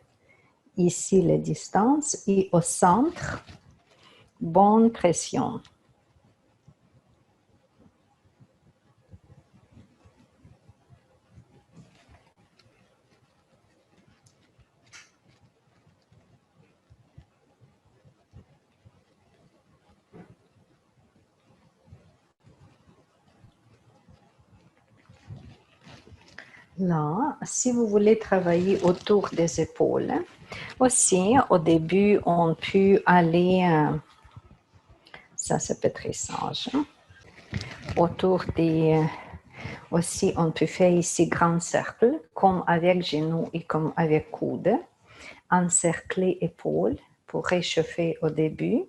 Speaker 1: ici les distances et au centre, bonne pression. Là, si vous voulez travailler autour des épaules, aussi, au début, on peut aller, ça c'est pétrissage, hein? Autour des, aussi, on peut faire ici grand cercle, comme avec genou et comme avec coude, encercler épaules pour réchauffer au début.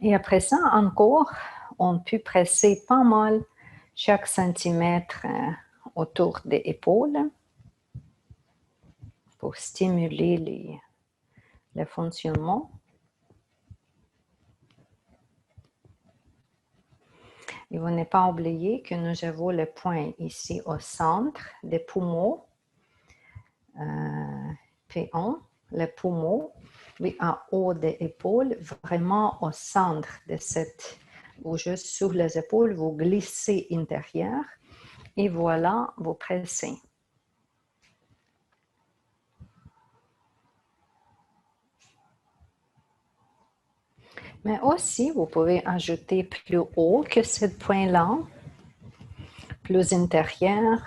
Speaker 1: Et après ça, encore, on peut presser pas mal chaque centimètre autour des épaules pour stimuler le fonctionnement. Et vous n'avez pas oublié que nous avons le point ici au centre des poumons, P1, le poumon, oui, en haut des épaules, vraiment au centre de cette, ou juste sur les épaules, vous glissez intérieur et voilà, vous pressez. Mais aussi, vous pouvez ajouter plus haut que ce point-là, plus intérieur.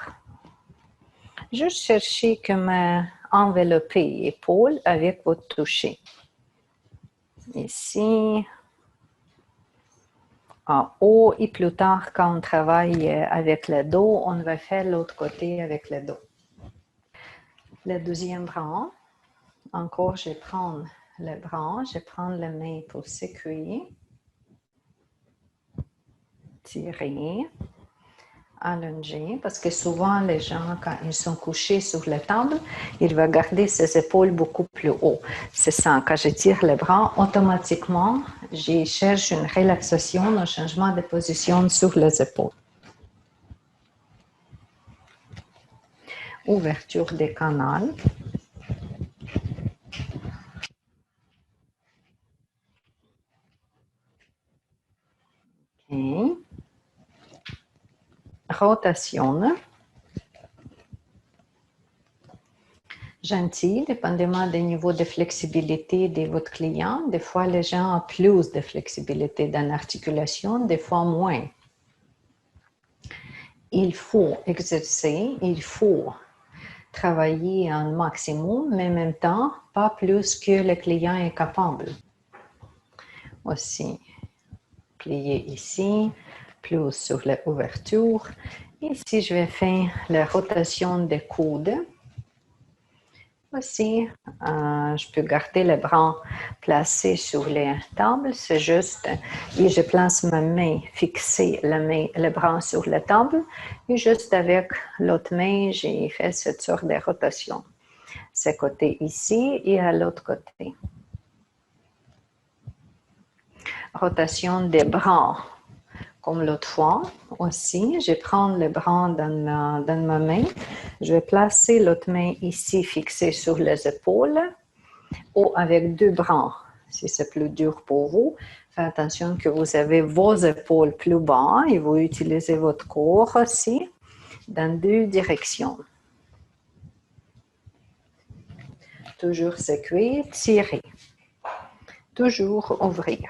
Speaker 1: Juste chercher comme envelopper l'épaule avec votre toucher. Ici, en haut et plus tard, quand on travaille avec le dos, on va faire l'autre côté avec le dos. Le deuxième bras, encore, je vais prendre le bras, je prends la main pour sécurer, tirer, allonger, parce que souvent les gens, quand ils sont couchés sur la table, ils vont garder ses épaules beaucoup plus haut. C'est ça, quand je tire le bras, automatiquement, je cherche une relaxation, un changement de position sur les épaules. Ouverture des canaux. Okay. Rotation. Gentil, dépendamment des niveaux de flexibilité de votre client. Des fois, les gens ont plus de flexibilité dans l'articulation, des fois moins. Il faut exercer, il faut travailler un maximum, mais en même temps, pas plus que le client est capable. Aussi, plier ici, plus sur l'ouverture. Ici, je vais faire la rotation des coudes. Aussi, je peux garder les bras placés sur les tables. C'est juste, et je place ma main, fixer le bras sur la table. Et juste avec l'autre main, j'ai fait cette sorte de rotation. Ce côté ici et à l'autre côté. Rotation des bras. Comme l'autre fois aussi, je prends le bras dans ma main. Je vais placer l'autre main ici fixée sur les épaules ou avec deux bras. Si c'est plus dur pour vous, faites attention que vous avez vos épaules plus bas et vous utilisez votre corps aussi dans deux directions. Toujours sécuire, tirer. Toujours ouvrir.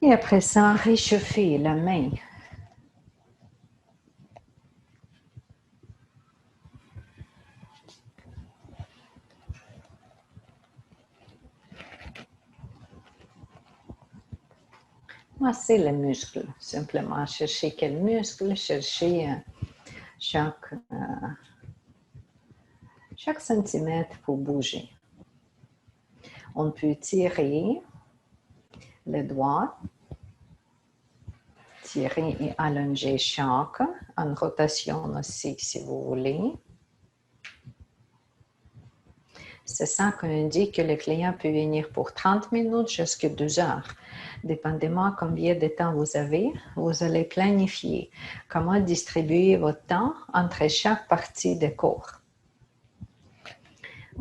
Speaker 1: Et après ça, réchauffer la main. Masser les muscles, simplement. Chercher quel muscle, chercher chaque centimètre pour bouger. On peut tirer les doigts, tirer et allonger chaque, en rotation aussi si vous voulez. C'est ça qu'on dit que le client peut venir pour 30 minutes jusqu'à 2 heures. Dépendamment combien de temps vous avez, vous allez planifier comment distribuer votre temps entre chaque partie du corps.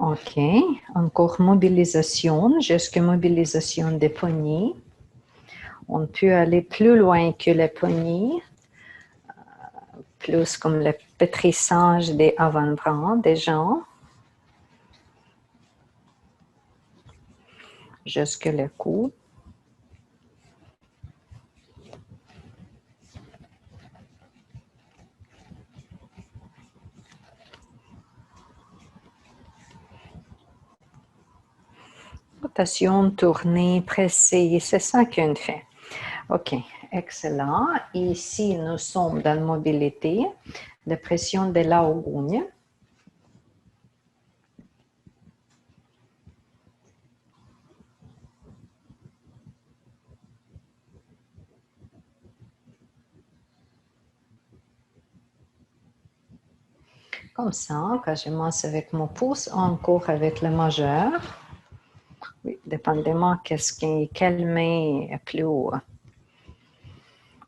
Speaker 1: OK, encore mobilisation, jusqu'à mobilisation des poignets. On peut aller plus loin que les poignets, plus comme le pétrissage des avant-bras des gens, jusque le cou. Rotation, tournée, presser, c'est ça qu'on fait. OK, excellent. Ici, nous sommes dans la mobilité, la pression de la ougogne. Comme ça, quand je commence avec mon pouce, encore avec le majeur. Oui, dépendamment quelle main est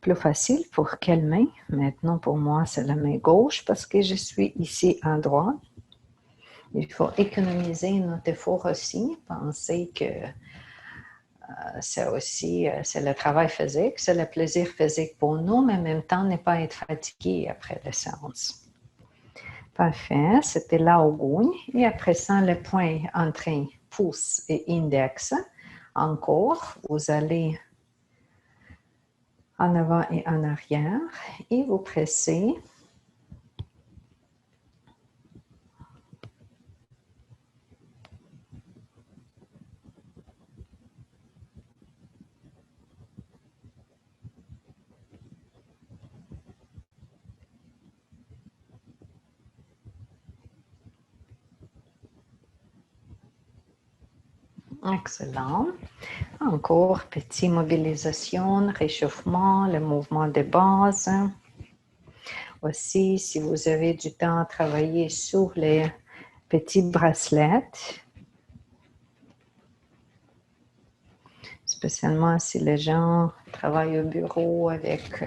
Speaker 1: plus facile pour quelle main. Maintenant, pour moi, c'est la main gauche parce que je suis ici à droite. Il faut économiser notre effort aussi. Penser que c'est aussi c'est le travail physique, c'est le plaisir physique pour nous, mais en même temps, ne pas être fatigué après la séance. Parfait, c'était là au goût. Et après ça, le point entre pouce et index. Encore, vous allez en avant et en arrière et vous pressez. Excellent. Encore, petite mobilisation, réchauffement, le mouvement de base. Aussi, si vous avez du temps à travailler sur les petits bracelets, spécialement si les gens travaillent au bureau avec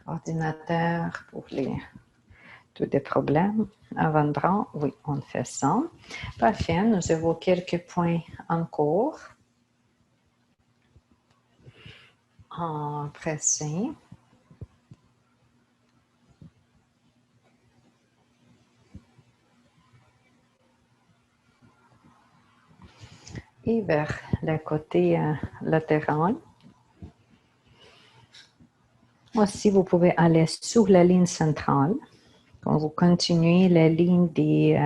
Speaker 1: ordinateur pour tous les problèmes. Avant-bras, oui, on fait ça. Parfait, nous avons quelques points encore en pressé. Et vers le côté latéral. Aussi, vous pouvez aller sur la ligne centrale. Quand vous continuez la ligne des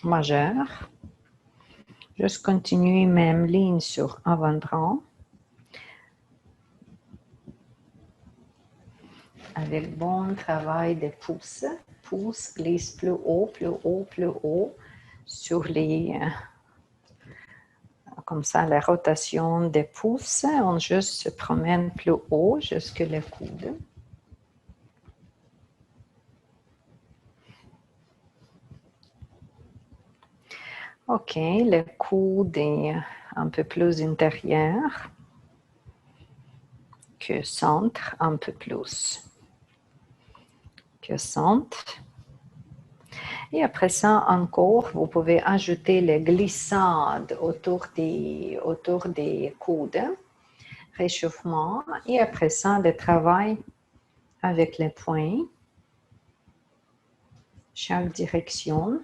Speaker 1: majeures, juste continuer même ligne sur avant-bras. Avec bon travail des pouces. Pouces glisse plus haut, plus haut, plus haut sur les... comme ça, la rotation des pouces. On juste se promène plus haut jusque le coude. OK, le coude est un peu plus intérieur que centre, un peu plus que centre. Et après ça, encore, vous pouvez ajouter les glissades autour des coudes, réchauffement, et après ça, le travail avec les poings, chaque direction.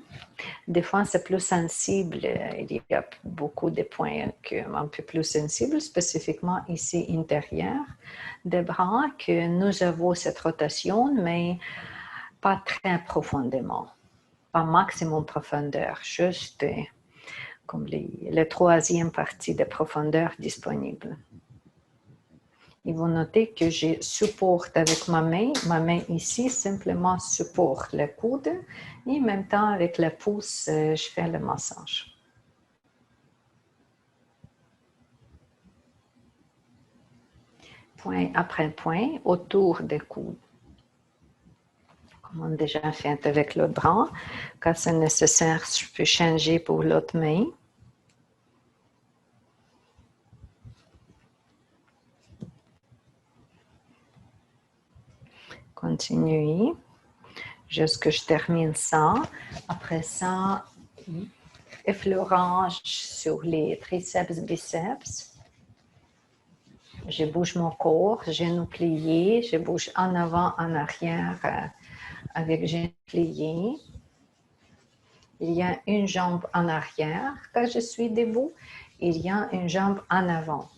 Speaker 1: Des fois, c'est plus sensible. Il y a beaucoup de points un peu plus sensibles, spécifiquement ici intérieur des bras, que nous avons cette rotation, mais pas très profondément. Pas maximum profondeur, juste comme la troisième partie de profondeur disponible. Et vous notez que je supporte avec ma main ici simplement supporte le coude et en même temps avec le pouce, je fais le massage. Point après point autour des coudes. Comme on a déjà fait avec l'autre bras. Quand c'est nécessaire, je peux changer pour l'autre main. Continuez jusqu'à ce que je termine ça. Après ça, effleurage sur les triceps, biceps. Je bouge mon corps, genoux pliés, je bouge en avant, en arrière avec genoux pliés. Il y a une jambe en arrière quand je suis debout. Il y a une jambe en avant.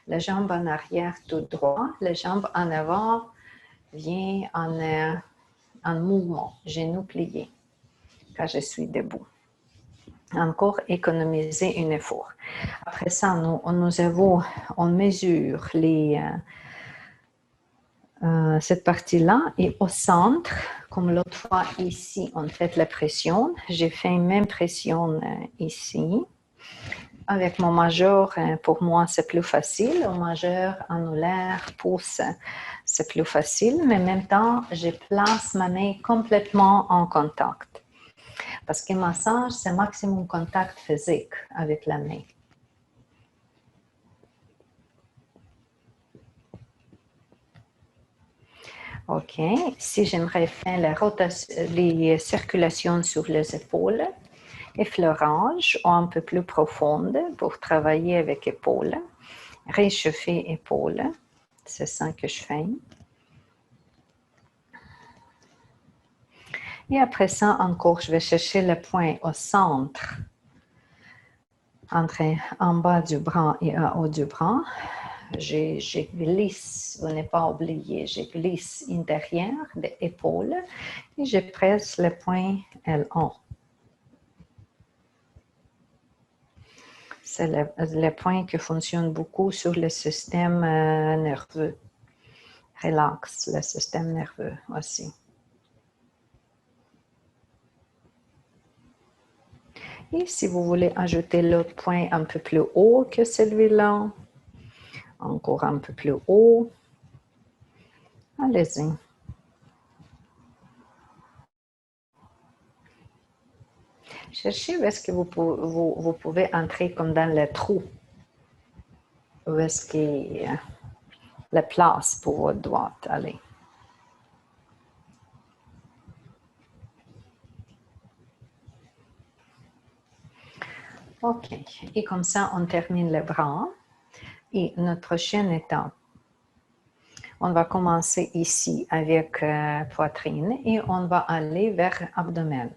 Speaker 1: La jambe en arrière tout droit, la jambe en avant vient en mouvement, genoux pliés quand je suis debout. Encore économiser un effort. Après ça, on mesure cette partie-là et au centre, comme l'autre fois ici, on fait la pression. J'ai fait une même pression ici. Avec mon majeur, pour moi, c'est plus facile. Au majeur annulaire, pouce, c'est plus facile, mais en même temps, je place ma main complètement en contact. Parce que massage, c'est maximum contact physique avec la main. OK. Si j'aimerais faire les circulations sur les épaules, effleurage ou un peu plus profonde pour travailler avec épaules, réchauffer épaules, c'est ça que je fais. Et après ça, encore, je vais chercher le point au centre, entre en bas du bras et en haut du bras. Je glisse, vous n'avez pas oublié, je glisse intérieur des épaules et je presse le point L1. C'est le point qui fonctionne beaucoup sur le système nerveux. Relaxe le système nerveux aussi. Et si vous voulez ajouter l'autre point un peu plus haut que celui-là, encore un peu plus haut, allez-y. Cherchez où est-ce que vous pouvez entrer comme dans le trou. Où est-ce qu'il y a la place pour votre doigt aller. OK. Et comme ça, on termine le bras. Et notre prochaine étape, on va commencer ici avec poitrine et on va aller vers abdomen.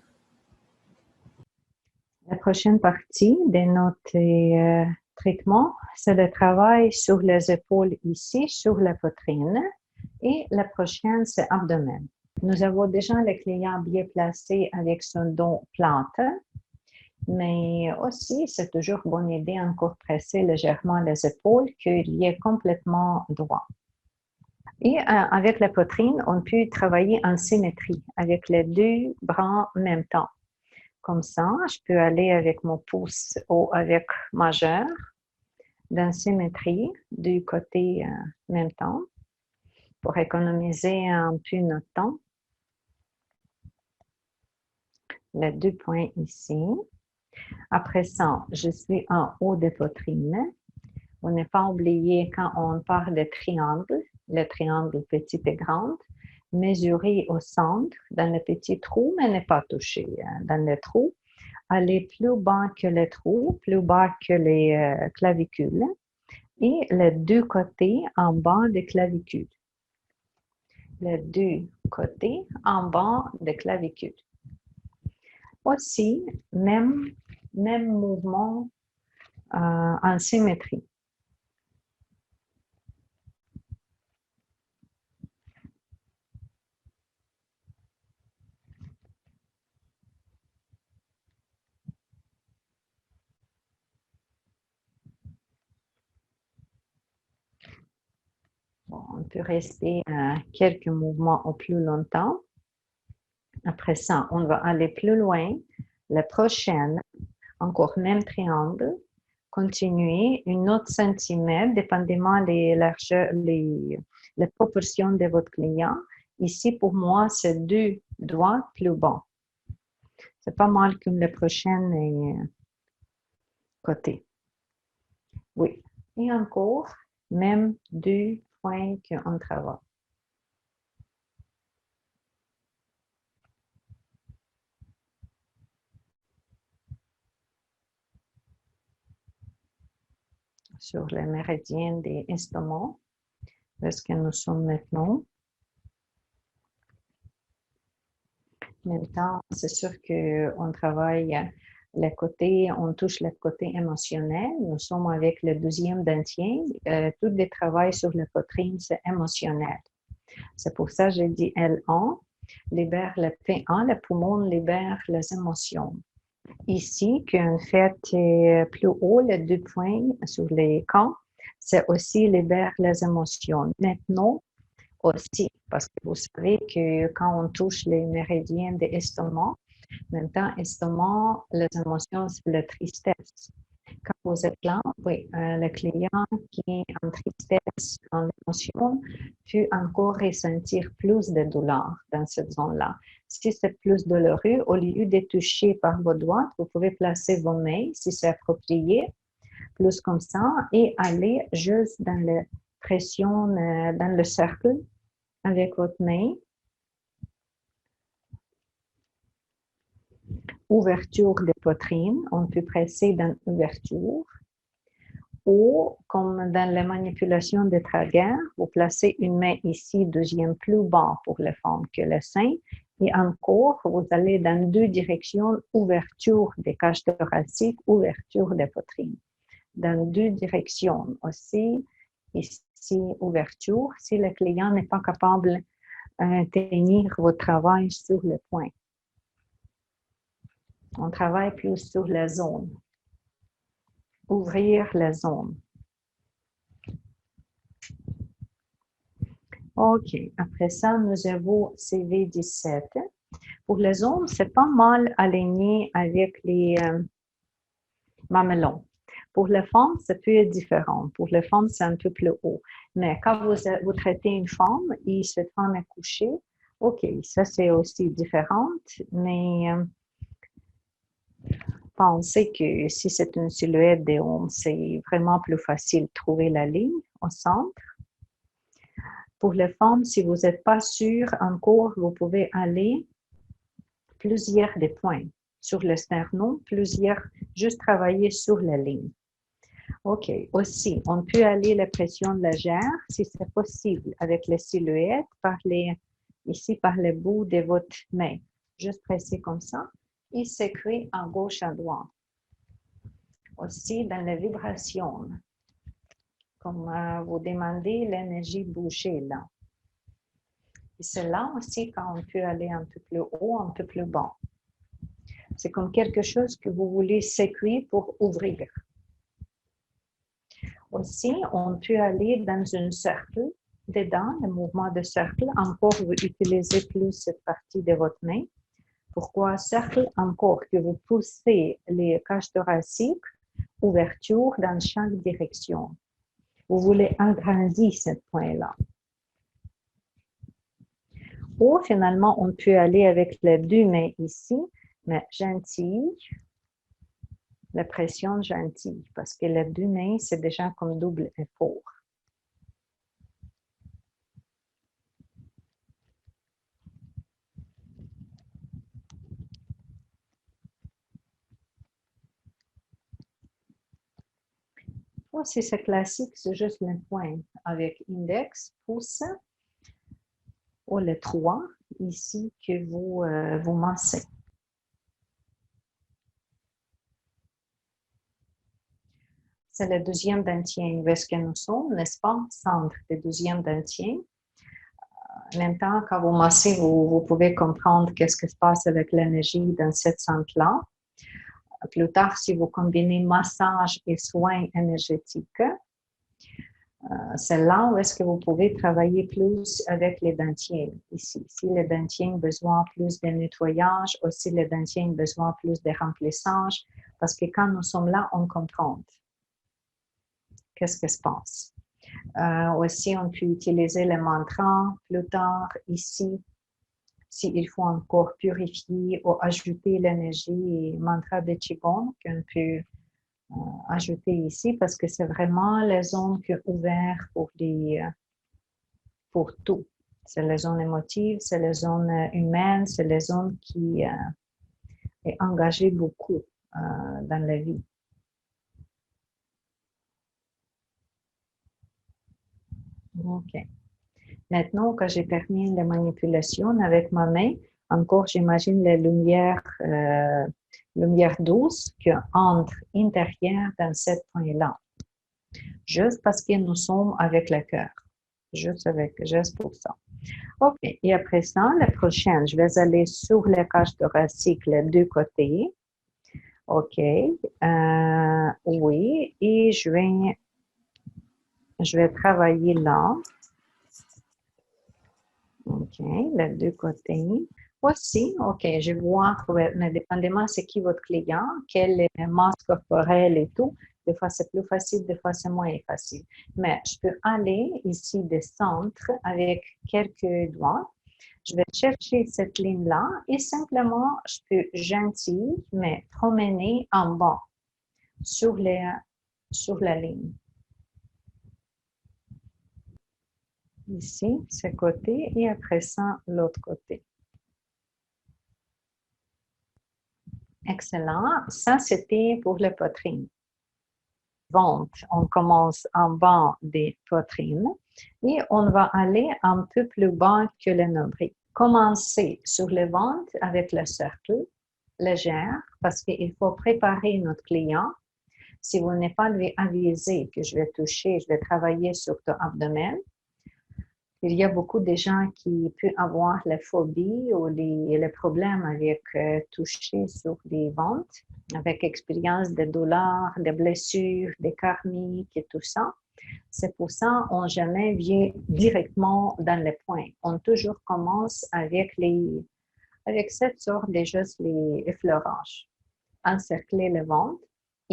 Speaker 1: La prochaine partie de notre traitement, c'est le travail sur les épaules ici, sur la poitrine. Et la prochaine, c'est abdomen. Nous avons déjà le client bien placé avec son dos plate, mais aussi, c'est toujours bonne idée encore presser légèrement les épaules qu'il est complètement droit. Et avec la poitrine, on peut travailler en symétrie avec les deux bras en même temps. Comme ça, je peux aller avec mon pouce ou avec majeur dans symétrie du côté en même temps pour économiser un peu notre temps. Les deux points ici. Après ça, je suis en haut des poitrines. On n'est pas oublié quand on parle de triangle, le triangle petit et grand, mesurer au centre dans le petit trou, mais ne pas toucher dans le trou. Aller plus bas que le trou, plus bas que les clavicules et les deux côtés en bas des clavicules. Les deux côtés en bas des clavicules. Aussi, même mouvement en symétrie. Bon, on peut rester quelques mouvements au plus longtemps. Après ça, on va aller plus loin. La prochaine, encore même triangle. Continuez une autre centimètre, dépendamment des largeurs, les proportions de votre client. Ici, pour moi, c'est deux doigts plus bas. C'est pas mal comme le prochain côté. Oui. Et encore, même deux points qu'on travaille. Sur les méridiens des estomacs, où est-ce que nous sommes maintenant. En même temps, c'est sûr qu'on travaille le côté, on touche le côté émotionnel. Nous sommes avec le 12e dentier. Tout le travail sur la poitrine, c'est émotionnel. C'est pour ça que j'ai dit L1, libère le P1, le poumon libère les émotions. Ici, qu'on fait plus haut, les deux points sur les camps, c'est aussi libère les émotions. Maintenant, aussi, parce que vous savez que quand on touche les méridiens de l'estomac, en même temps, estomac, les émotions, c'est la tristesse. Quand vous êtes là, oui, le client qui est en tristesse, en émotion, peut encore ressentir plus de douleur dans cette zone-là. Si c'est plus douloureux, au lieu de toucher par vos doigts, vous pouvez placer vos mains, si c'est approprié, plus comme ça, et aller juste dans la pression, dans le cercle, avec votre main. Ouverture de poitrine, on peut presser dans l'ouverture. Ou, comme dans la manipulation de tragueur, vous placez une main ici, deuxième plus bas pour les femmes que le sein. Et encore, vous allez dans deux directions, ouverture des cages thoraciques, ouverture des poitrines. Dans deux directions aussi, ici, ouverture, si le client n'est pas capable de tenir votre travail sur le point. On travaille plus sur la zone. Ouvrir la zone. OK. Après ça, nous avons CV17. Pour la zone, c'est pas mal aligné avec les mamelon. Pour les femmes, ça peut être différent. Pour les femmes, c'est un peu plus haut. Mais quand vous traitez une femme et cette femme est couchée, OK, ça c'est aussi différent, mais pensez que si c'est une silhouette d'homme, c'est vraiment plus facile de trouver la ligne au centre. Pour les femmes, si vous n'êtes pas sûr encore, vous pouvez aller plusieurs des points sur le sternum, plusieurs, juste travailler sur la ligne. OK. Aussi, on peut aller la pression légère, si c'est possible, avec les silhouettes, ici par le bout de votre main. Juste presser comme ça et secouer à gauche à droite. Aussi, dans la vibration, comme vous demandez l'énergie bouger là. Et c'est là aussi quand on peut aller un peu plus haut, un peu plus bas. C'est comme quelque chose que vous voulez secouer pour ouvrir. Aussi, on peut aller dans un cercle dedans, le mouvement de cercle. Encore, vous utilisez plus cette partie de votre main. Pourquoi cercle? Encore que vous poussez les cages thoraciques, ouverture dans chaque direction. Vous voulez agrandir ce point-là. Ou finalement, on peut aller avec les deux mains ici, mais gentille. La pression gentille, parce que les deux mains, c'est déjà comme double effort. Ou si c'est classique, c'est juste le point avec index, pouce, ou les trois ici que vous massez. C'est le deuxième dentier. Où est-ce que nous sommes, n'est-ce pas? Centre du deuxième dentier. En même temps, quand vous massez, vous pouvez comprendre qu'est-ce qui se passe avec l'énergie dans cette centre-là. Plus tard, si vous combinez massage et soins énergétiques, c'est là où est-ce que vous pouvez travailler plus avec les dentiers ici. Si les dentiers ont besoin plus de nettoyage, aussi les dentiers ont besoin plus de remplissage, parce que quand nous sommes là, on comprend qu'est-ce qui se passe. Aussi, on peut utiliser les mantras plus tard ici, s'il faut encore purifier ou ajouter l'énergie, mantra de Qigong qu'on peut ajouter ici parce que c'est vraiment les zones qui sont ouvertes pour tout. C'est les zones émotives, c'est les zones humaines, c'est les zones qui est engagée beaucoup dans la vie. OK. Maintenant que j'ai terminé la manipulation avec ma main, encore j'imagine la lumière douce qui entre intérieur dans ce point-là. Juste parce que nous sommes avec le cœur. Juste pour ça. OK. Et après ça, la prochaine, je vais aller sur la cage thoracique, les deux côtés. OK. Oui. Et je vais travailler là. OK. Les deux côtés. Aussi, OK, je vois, mais dépendamment c'est qui votre client, quelle est la masse corporelle et tout, des fois c'est plus facile, des fois c'est moins facile. Mais je peux aller ici des centres avec quelques doigts. Je vais chercher cette ligne-là et simplement, je peux gentil, mais promener en bas sur la ligne. Ici, ce côté et après ça, l'autre côté. Excellent. Ça, c'était pour la poitrine. Ventre, on commence en bas des poitrines et on va aller un peu plus bas que le nombril. Commencez sur le ventre avec le cercle léger parce qu'il faut préparer notre client. Si vous n'êtes pas lui avisé que je vais toucher, je vais travailler sur ton abdomen, il y a beaucoup de gens qui peuvent avoir la phobie ou les problèmes avec toucher sur les ventres, avec expérience de douleurs, de blessures, de karmiques et tout ça. C'est pour ça qu'on jamais vient directement dans les points. On toujours commence avec cette sorte de juste les effleurages. Encercler le ventre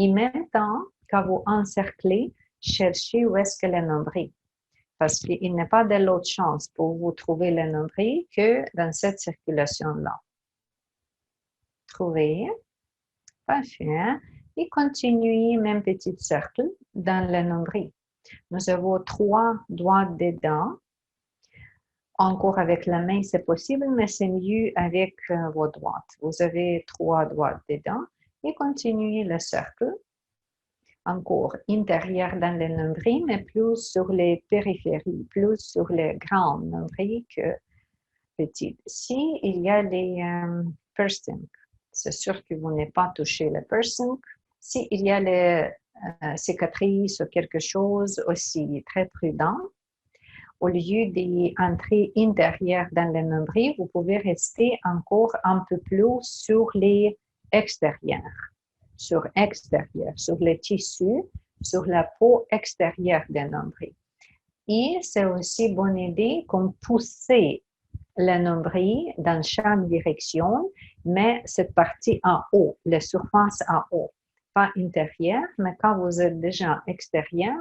Speaker 1: Et même temps, quand vous encerclez, cherchez où est-ce que le nombril. Parce qu'il n'y a pas de l'autre chance pour vous trouver le nombril que dans cette circulation-là. Trouvez. Parfait. Et continuez même petit cercle dans le nombril. Nous avons 3 doigts dedans. Encore avec la main, c'est possible, mais c'est mieux avec vos doigts. Vous avez 3 doigts dedans et continuez le cercle. Encore intérieur dans le nombril, mais plus sur les périphéries, plus sur les grands nombrils que petits. Si il y a les piercings, c'est sûr que vous n'avez pas touché le piercing. S'il y a les cicatrices ou quelque chose, aussi très prudent. Au lieu d'entrer intérieur dans le nombril, vous pouvez rester encore un peu plus sur les extérieurs, sur les tissus, sur la peau extérieure du nombril. Et c'est aussi bonne idée qu'on pousse le nombril dans chaque direction, mais cette partie en haut, la surface en haut, pas intérieure, mais quand vous êtes déjà extérieur,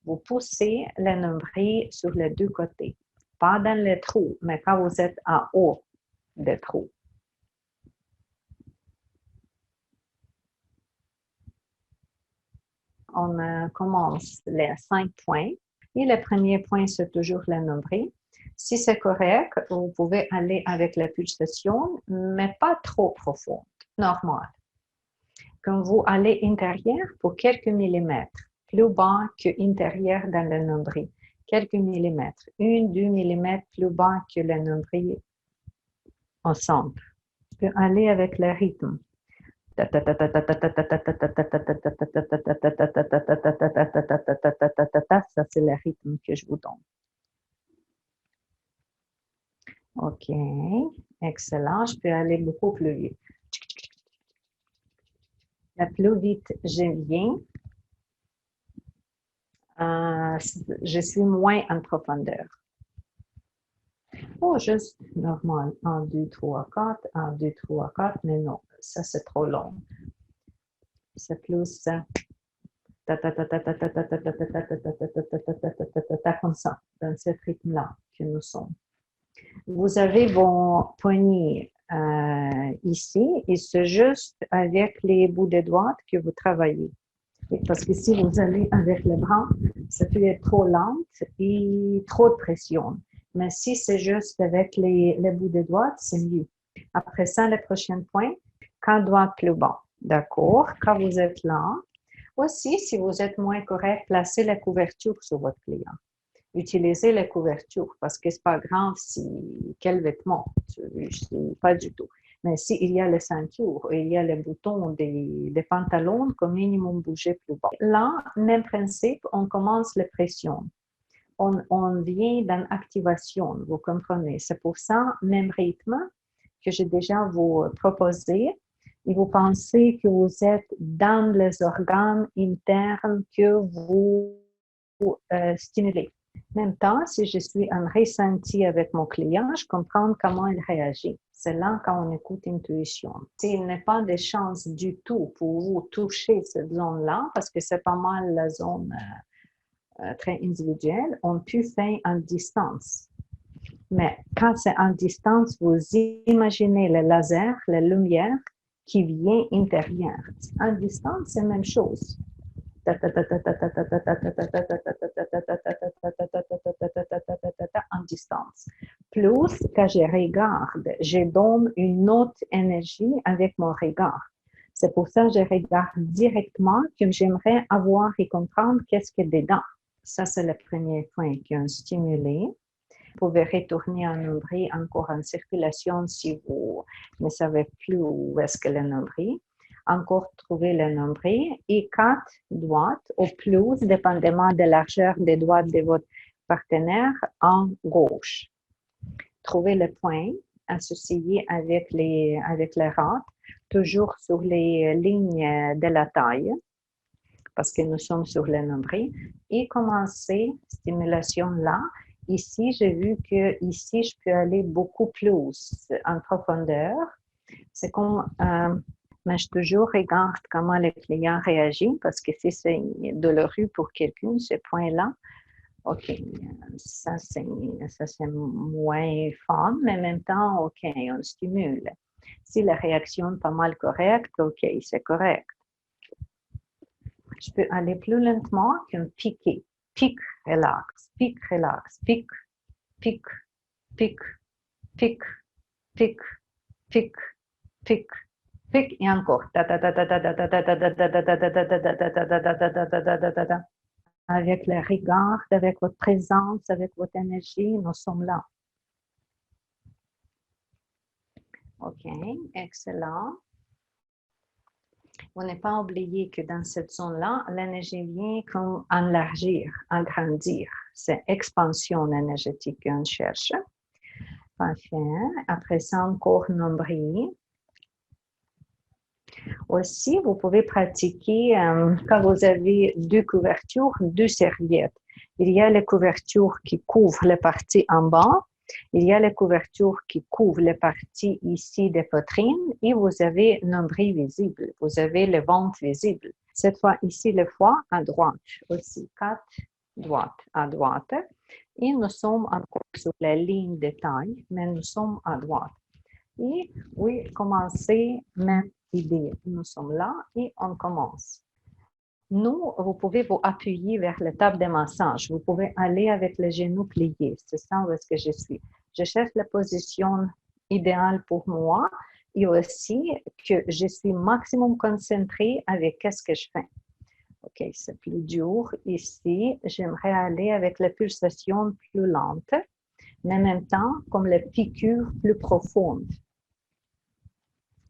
Speaker 1: vous poussez le nombril sur les deux côtés, pas dans le trou, mais quand vous êtes en haut des trous. On commence les 5 points. Et le premier point, c'est toujours le nombril. Si c'est correct, vous pouvez aller avec la pulsation, mais pas trop profonde, normal. Quand vous allez intérieur pour quelques millimètres, plus bas que intérieur dans le nombril, quelques millimètres, 1-2 millimètres plus bas que le nombril au centre. Vous pouvez aller avec le rythme. Ça, c'est le rythme que je vous donne. OK, excellent. Je peux aller beaucoup plus vite. Le plus vite je viens, je suis moins en profondeur. Oh, juste normal. 1, 2, 3, 4, 1, 2, 3, 4, mais non, ça c'est trop long. C'est plus comme ça, dans ce rythme-là que nous sommes. Vous avez vos poignets ici et c'est juste avec les bouts de doigts que vous travaillez. Parce que si vous allez avec les bras, ça peut être trop lent et trop de pression. Mais si c'est juste avec les bouts de doigts, c'est mieux. Après ça, le prochain point, quand doigt plus bas. D'accord? Quand vous êtes là, aussi, si vous êtes moins correct, placez la couverture sur votre client. Utilisez la couverture parce que c'est pas grave si quel vêtement, pas du tout. Mais s'il y a la ceinture, il y a les boutons des pantalons, comme minimum bouger plus bas. Là, même principe, on commence la pression. On vient dans l'activation, vous comprenez. C'est pour ça, même rythme que j'ai déjà vous proposé. Et vous pensez que vous êtes dans les organes internes que vous stimulez. En même temps, si je suis en ressenti avec mon client, je comprends comment il réagit. C'est là quand on écoute l'intuition. S'il n'y a pas de chance du tout pour vous toucher cette zone-là, parce que c'est pas mal la zone très individuelle, on peut faire en distance. Mais quand c'est en distance, vous imaginez le laser, la lumière qui vient intérieur. En distance, c'est la même chose. En distance. Plus, quand je regarde, je donne une autre énergie avec mon regard. C'est pour ça que je regarde directement que j'aimerais avoir et comprendre qu'est-ce qu'il y a dedans. Ça, c'est le premier point qui est stimulé. Vous pouvez retourner en nombril encore en circulation si vous ne savez plus où est-ce que le nombril. Encore trouver le nombril et 4 doigts au plus, dépendamment de la largeur des doigts de votre partenaire, en gauche. Trouvez le point associé avec les râtes, toujours sur les lignes de la taille, parce que nous sommes sur le nombril, et commencer stimulation là. Ici, j'ai vu que ici, je peux aller beaucoup plus en profondeur. C'est comme mais je toujours regarde comment le client réagit parce que si c'est douloureux pour quelqu'un, ce point-là, OK, ça c'est moins fun, mais en même temps, OK, on stimule. Si la réaction n'est pas mal correcte, OK, c'est correct. Je peux aller plus lentement qu'un piqué. Pique, relax, pique, relax, pique, pique, pique, pique, pique, pique, pique, pique, et encore. Avec le regard, avec votre présence, avec votre énergie, nous sommes là. OK, excellent. On n'est pas oublié que dans cette zone-là, l'énergie vient comme élargir, agrandir. C'est expansion énergétique qu'on cherche. Parfait. Après ça, encore nombril. Aussi, vous pouvez pratiquer quand vous avez deux couvertures, deux serviettes. Il y a les couvertures qui couvrent les parties en bas. Il y a les couvertures qui couvrent les parties ici des poitrines et vous avez nombril visible. Vous avez le ventre visible. Cette fois, ici, le foie à droite. Aussi, 4 droite à droite. Et nous sommes encore sur la ligne de taille, mais nous sommes à droite. Et oui, commencez, même idée. Nous sommes là et on commence. Nous, vous pouvez vous appuyer vers la table de massage. Vous pouvez aller avec les genoux pliés. C'est ça où est-ce que je suis. Je cherche la position idéale pour moi et aussi que je suis maximum concentrée avec qu'est-ce que je fais. OK, c'est plus dur ici. J'aimerais aller avec la pulsation plus lente, mais en même temps, comme la piqûre plus profonde.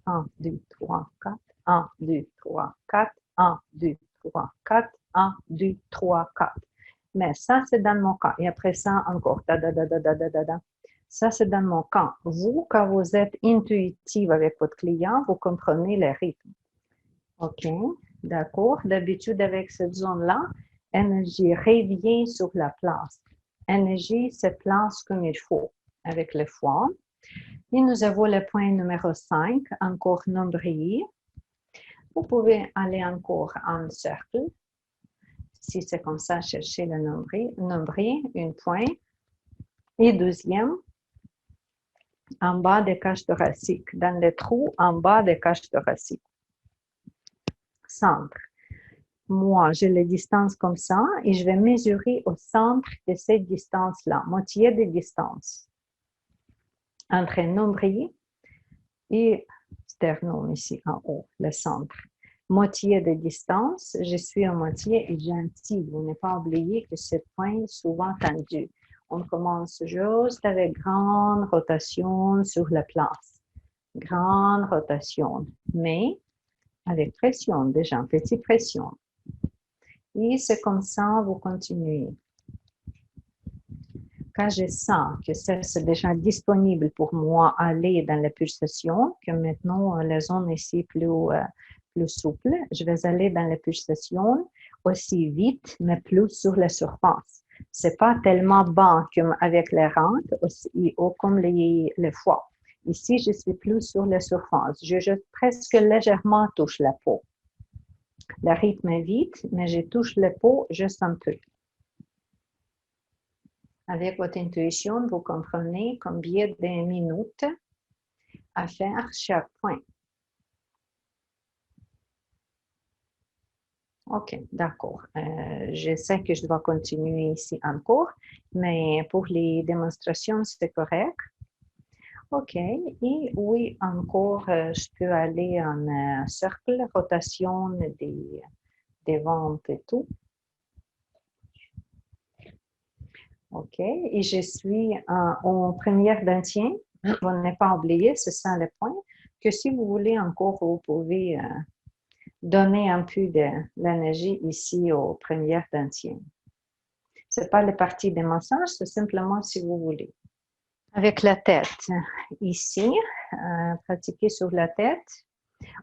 Speaker 1: 1, 2, 3, 4. 1, 2, 3, 4. 1, 2, 3, 4. 1, 2, 3, 4. Mais ça, c'est dans mon cas. Et après ça, encore. Ça, c'est dans mon cas. Vous, quand vous êtes intuitive avec votre client, vous comprenez le rythme. OK, d'accord. D'habitude, avec cette zone-là, énergie revient sur la place. Énergie se place comme il faut avec le foie. Et nous avons le point numéro 5, encore nombril. Vous pouvez aller encore en cercle. Si c'est comme ça, cherchez le nombril, une pointe. Et deuxième, en bas des cages thoraciques, dans le trou en bas des cages thoraciques. Centre. Moi, j'ai les distances comme ça et je vais mesurer au centre de cette distance-là, moitié de distance. Entre nombril et sternum ici en haut, le centre. Moitié de distance, je suis en moitié et gentil. Vous n'avez pas oublié que ce point est souvent tendu. On commence juste avec grande rotation sur la place. Grande rotation, mais avec pression déjà, petite pression. Et c'est comme ça, vous continuez. Quand je sens que c'est déjà disponible pour moi aller dans la pulsation, que maintenant la zone ici plus souple, je vais aller dans la pulsation aussi vite, mais plus sur la surface. C'est pas tellement bas comme avec les rentes ou comme le foie. Ici, je suis plus sur la surface. Je presque légèrement touche la peau. Le rythme est vite, mais je touche la peau juste un peu. Avec votre intuition, vous comprenez combien de minutes à faire chaque point. OK, d'accord. Je sais que je dois continuer ici encore, mais pour les démonstrations, c'est correct. OK, et oui, encore, je peux aller en cercle, rotation des ventres et tout. OK, et je suis en première dentier. Vous n'avez pas oublié, c'est ça le point, que si vous voulez encore, vous pouvez donner un peu de l'énergie ici aux premières dentiers. Ce n'est pas la partie des massages, c'est simplement si vous voulez. Avec la tête, ici, pratiquer sur la tête,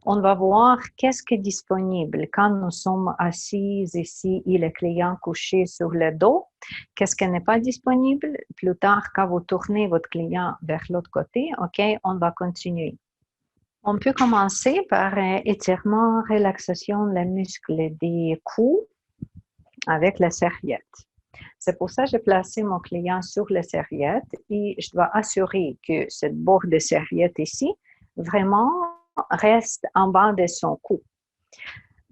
Speaker 1: on va voir qu'est-ce qui est disponible quand nous sommes assis ici et le client couché sur le dos. Qu'est-ce qui n'est pas disponible? Plus tard, quand vous tournez votre client vers l'autre côté, OK, on va continuer. On peut commencer par un étirement, relaxation des muscles des coudes avec la serviette. C'est pour ça que j'ai placé mon client sur la serviette et je dois assurer que cette bord de serviette ici vraiment reste en bas de son cou.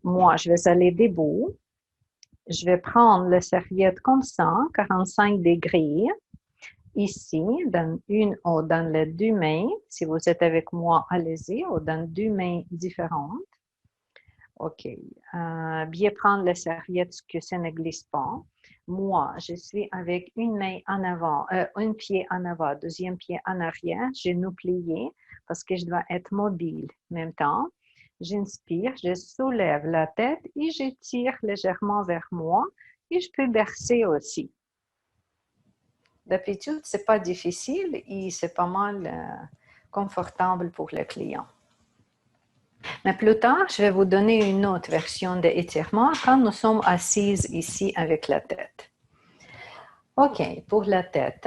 Speaker 1: Moi, je vais aller debout. Je vais prendre la serviette comme ça, 45 degrés, ici, dans une ou dans les deux mains. Si vous êtes avec moi, allez-y, ou dans deux mains différentes. OK. Bien prendre la serviette que ça ne glisse pas. Moi, je suis avec une main en avant, un pied en avant, deuxième pied en arrière, genoux pliés parce que je dois être mobile. En même temps, j'inspire, je soulève la tête et je tire légèrement vers moi et je peux bercer aussi. D'habitude, ce n'est pas difficile et c'est pas mal confortable pour le client. Mais plus tard, je vais vous donner une autre version d'étirement quand nous sommes assises ici avec la tête. OK, pour la tête,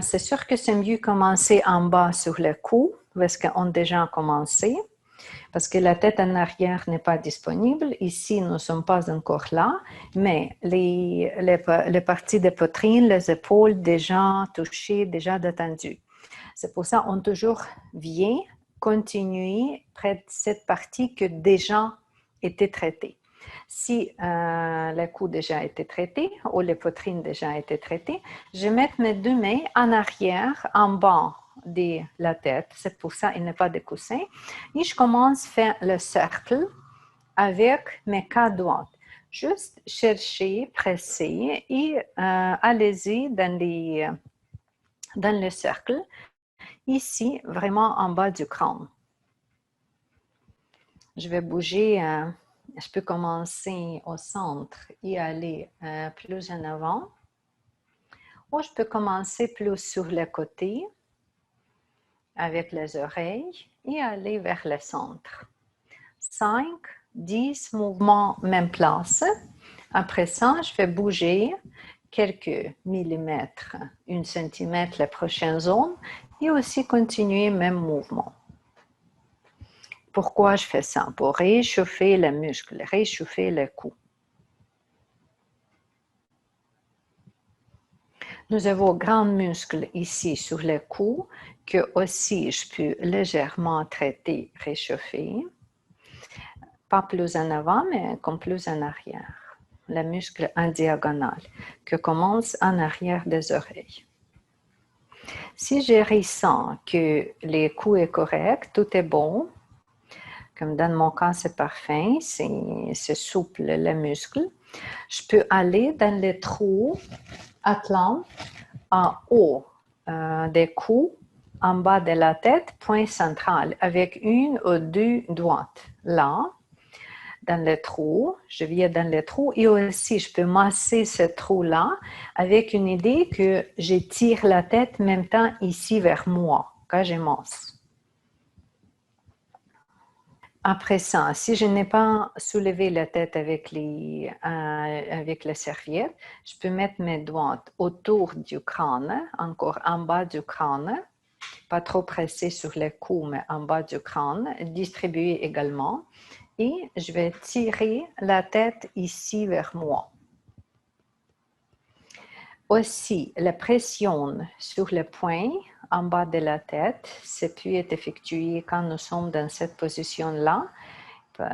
Speaker 1: c'est sûr que c'est mieux commencer en bas sur le cou parce qu'on a déjà commencé, parce que la tête en arrière n'est pas disponible. Ici, nous ne sommes pas encore là, mais les parties de poitrine, les épaules déjà touchées, déjà détendues. C'est pour ça qu'on toujours vient continuer près de cette partie qui déjà été traitée. Si le cou déjà été traité ou les poitrines déjà été traitées, je vais mettre mes deux mains en arrière, en bas de la tête. C'est pour ça qu'il n'y a pas de coussin. Et je commence à faire le cercle avec mes quatre doigts. Juste chercher, presser et allez-y dans le cercle. Ici, vraiment en bas du crâne. Je vais bouger, je peux commencer au centre et aller plus en avant. Ou je peux commencer plus sur le côté avec les oreilles et aller vers le centre. 5, 10 mouvements, même place. Après ça, je vais bouger quelques millimètres, 1 centimètre la prochaine zone et aussi continuer même mouvement. Pourquoi je fais ça? Pour réchauffer le muscle, réchauffer le cou. Nous avons grands muscles ici sur le cou que aussi je peux légèrement traiter, réchauffer. Pas plus en avant, mais comme plus en arrière. Le muscle en diagonale qui commence en arrière des oreilles. Si je ressens que le cou est correct, tout est bon, comme dans mon cas, c'est parfait, c'est souple le muscle. Je peux aller dans les trous atlant en haut des coups, en bas de la tête, point central, avec une ou deux doigts. Là, dans le trou, je viens dans le trou et aussi je peux masser ce trou-là avec une idée que je tire la tête en même temps ici vers moi, quand je masse. Après ça, si je n'ai pas soulevé la tête avec la serviette, je peux mettre mes doigts autour du crâne, encore en bas du crâne, pas trop pressé sur le cou, mais en bas du crâne, distribuer également. Et je vais tirer la tête ici vers moi. Aussi, la pression sur le poing en bas de la tête, c'est peut être effectué quand nous sommes dans cette position-là,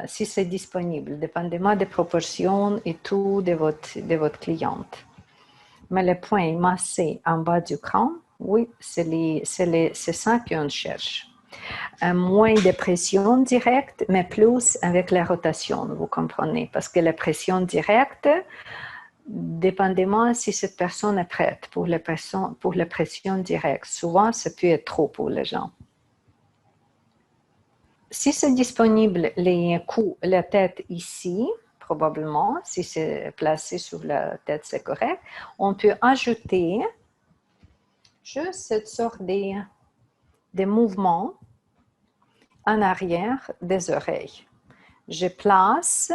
Speaker 1: si c'est disponible, dépendamment des proportions et tout de votre cliente. Mais le point massé en bas du crâne, oui, c'est ça qu'on cherche. Moins de pression directe, mais plus avec la rotation, vous comprenez, parce que la pression directe, dépendamment si cette personne est prête pour la pression directe. Souvent, ça peut être trop pour les gens. Si c'est disponible, les coups, la tête ici, probablement, si c'est placé sur la tête, c'est correct. On peut ajouter juste cette sorte de mouvements en arrière des oreilles. Je place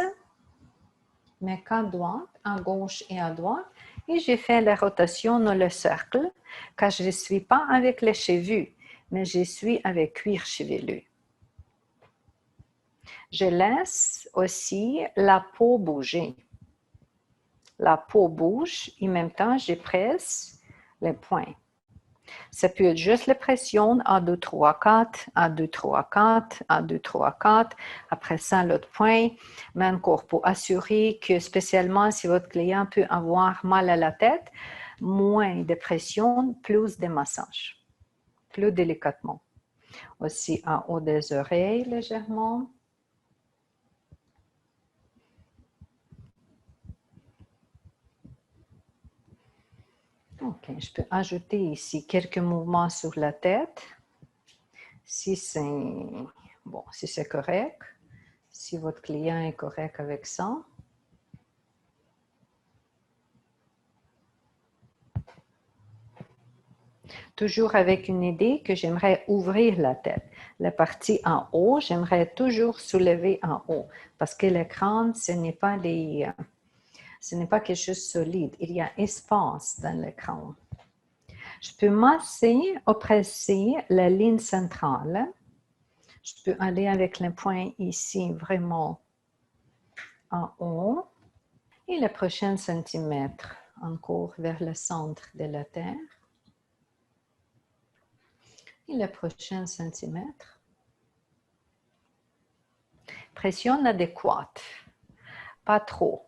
Speaker 1: mes quatre doigts à gauche et à droite et je fais la rotation dans le cercle car je ne suis pas avec les cheveux, mais je suis avec cuir chevelu. Je laisse aussi la peau bouger. La peau bouge et en même temps, je presse les poings. Ça peut être juste la pression, 1, 2, 3, 4, 1, 2, 3, 4, 1, 2, 3, 4. Après ça, l'autre point, mais encore pour assurer que spécialement si votre client peut avoir mal à la tête, moins de pression, plus de massage, plus délicatement. Aussi en haut des oreilles légèrement. Ok, je peux ajouter ici quelques mouvements sur la tête. Si c'est correct, si votre client est correct avec ça. Toujours avec une idée que j'aimerais ouvrir la tête. La partie en haut, j'aimerais toujours soulever en haut parce que le crâne, ce n'est pas quelque chose de solide. Il y a espace dans le crâne. Je peux masser, oppresser la ligne centrale. Je peux aller avec le point ici vraiment en haut. Et le prochain centimètre, encore vers le centre de la terre. Et le prochain centimètre. Pression adéquate, pas trop.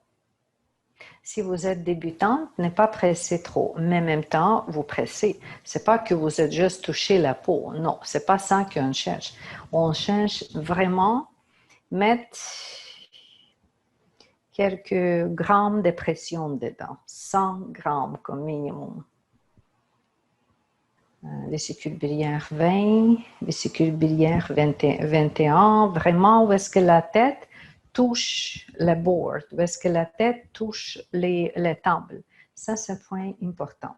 Speaker 1: Si vous êtes débutante, ne pas presser trop, mais en même temps, vous pressez. C'est pas que vous êtes juste touché la peau, non, c'est pas ça qu'on cherche. On cherche vraiment mettre quelques grammes de pression dedans, 100 grammes comme minimum. Vésicule biliaire 20, vésicule biliaire 21, vraiment où est-ce que la tête touche le board, où est-ce que la tête touche les tables. Ça, c'est un point important.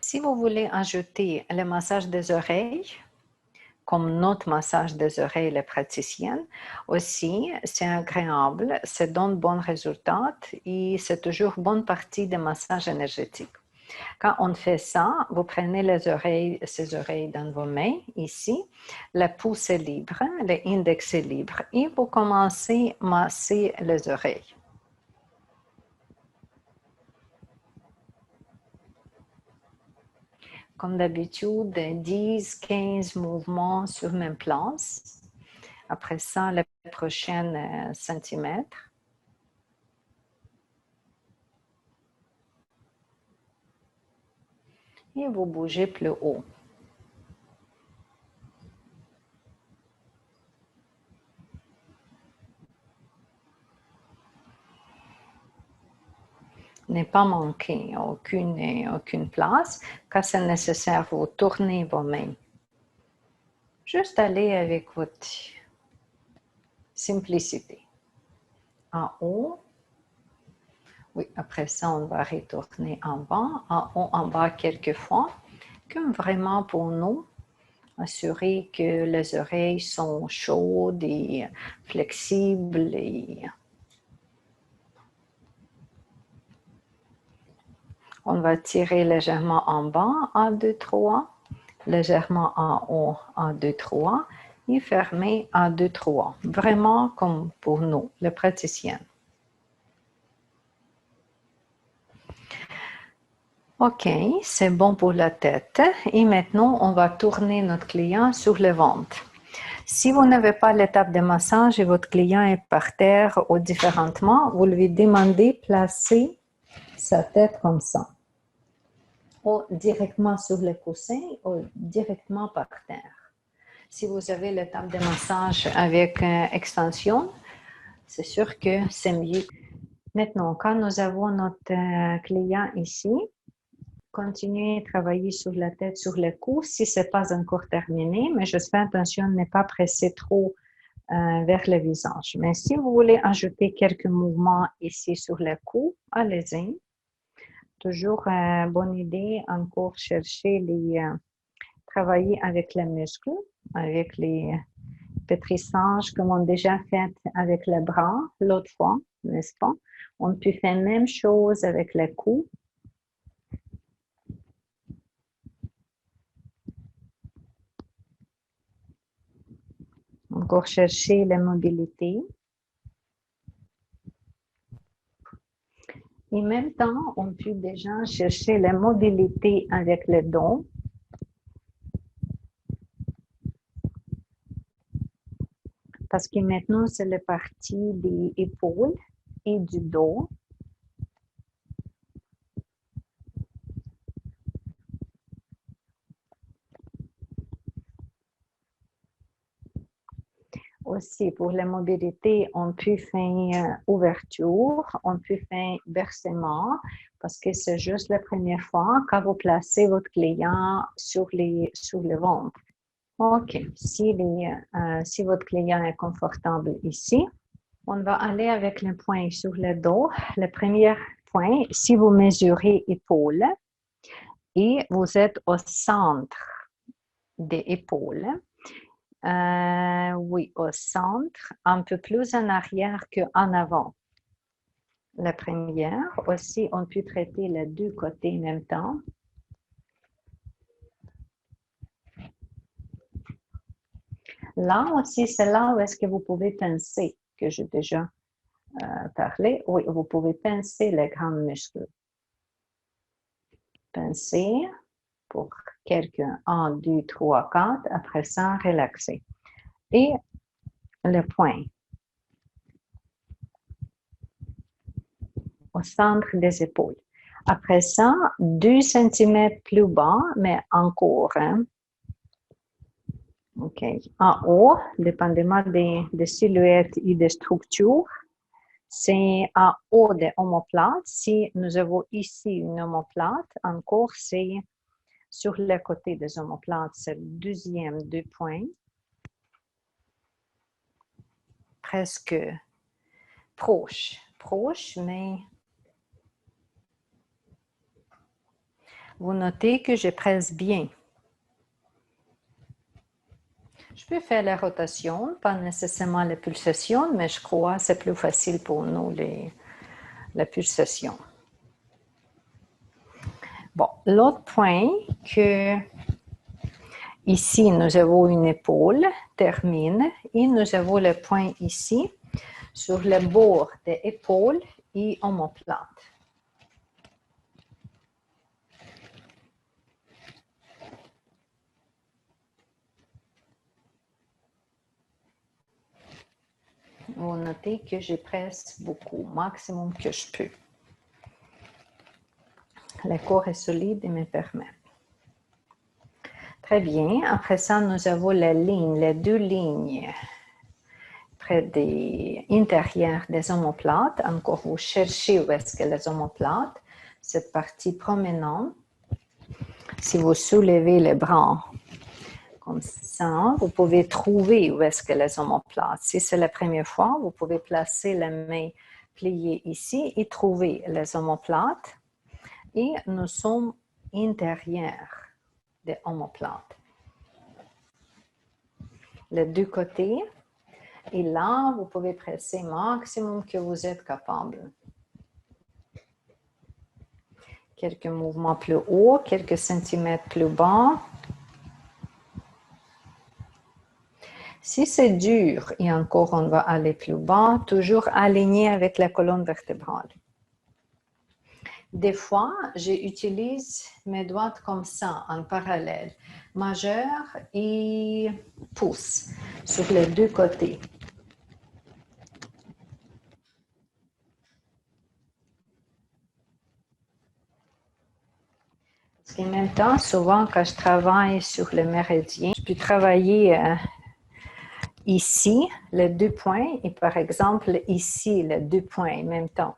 Speaker 1: Si vous voulez ajouter le massage des oreilles, comme notre massage des oreilles, les praticiennes, aussi, c'est agréable, ça donne bon résultat et c'est toujours bonne partie des massages énergétiques. Quand on fait ça, vous prenez ces oreilles dans vos mains, ici, le pouce est libre, l'index est libre et vous commencez à masser les oreilles. Comme d'habitude, 10-15 mouvements sur même place. Après ça, le prochain centimètre. Et vous bougez plus haut. Ne pas manquer aucune place. Quand c'est nécessaire, vous tournez vos mains. Juste aller avec votre simplicité. En haut. Oui, après ça, on va retourner en bas. En haut, en bas quelques fois. Comme vraiment pour nous, assurer que les oreilles sont chaudes et flexibles et on va tirer légèrement en bas, 1, 2, 3, légèrement en haut, 1, 2, 3, et fermer 1, 2, 3. Vraiment comme pour nous, les praticiens. OK, c'est bon pour la tête. Et maintenant, on va tourner notre client sur le ventre. Si vous n'avez pas l'étape de massage et votre client est par terre ou différemment, vous lui demandez de placer sa tête comme ça. Ou directement sur le coussin ou directement par terre. Si vous avez l'étape de massage avec extension, c'est sûr que c'est mieux. Maintenant, quand nous avons notre client ici, continuez à travailler sur la tête, sur le cou, si ce n'est pas encore terminé, mais je fais attention de ne pas presser trop vers le visage. Mais si vous voulez ajouter quelques mouvements ici sur le cou, allez-y. toujours une bonne idée encore chercher travailler avec les muscles, avec les pétrissages comme on a déjà fait avec les bras l'autre fois, n'est-ce pas? On peut faire la même chose avec les coups. Encore chercher la mobilité. Et en même temps, on peut déjà chercher la mobilité avec le dos. Parce que maintenant, c'est la partie des épaules et du dos. Aussi, pour la mobilité, on peut faire ouverture, on peut faire versement, parce que c'est juste la première fois quand vous placez votre client sur le ventre. OK. Si votre client est confortable ici, on va aller avec le point sur le dos. Le premier point, si vous mesurez épaule et vous êtes au centre des épaules, oui, au centre, un peu plus en arrière qu'en avant. La première, aussi, on peut traiter les deux côtés en même temps. Là aussi, c'est là où est-ce que vous pouvez pincer, que j'ai déjà parlé. Oui, vous pouvez pincer les grands muscles. Pincer pour quelques 1, 2, 3, 4. Après ça, relaxer. Et le point au centre des épaules. Après ça, 2 cm plus bas, mais encore. Hein? OK. En haut, dépendamment des silhouettes et des structures, c'est en haut des omoplates. Si nous avons ici une omoplate, encore c'est sur le côté des omoplates, c'est le deuxième 2 points. Presque proche, mais vous notez que je presse bien. Je peux faire la rotation, pas nécessairement la pulsation, mais je crois que c'est plus facile pour nous la pulsation. Bon, l'autre point que ici nous avons une épaule, termine, et nous avons le point ici sur le bord des épaules et omoplate. Vous notez que je presse beaucoup, maximum que je peux. Le corps est solide et me permet. Très bien. Après ça, nous avons les deux lignes près des intérieurs des omoplates. Encore, vous cherchez où est-ce que les omoplates, cette partie promenante. Si vous soulevez les bras comme ça, vous pouvez trouver où est-ce que les omoplates. Si c'est la première fois, vous pouvez placer la main pliée ici et trouver les omoplates. Et nous sommes intérieurs des omoplates. Les deux côtés. Et là, vous pouvez presser maximum que vous êtes capable. Quelques mouvements plus haut, quelques centimètres plus bas. Si c'est dur, et encore on va aller plus bas, toujours aligné avec la colonne vertébrale. Des fois, j'utilise mes doigts comme ça, en parallèle, majeur et pouce, sur les deux côtés. Parce qu'en même temps, souvent, quand je travaille sur le méridien, je peux travailler ici, les deux points, et par exemple, ici, les deux points en même temps.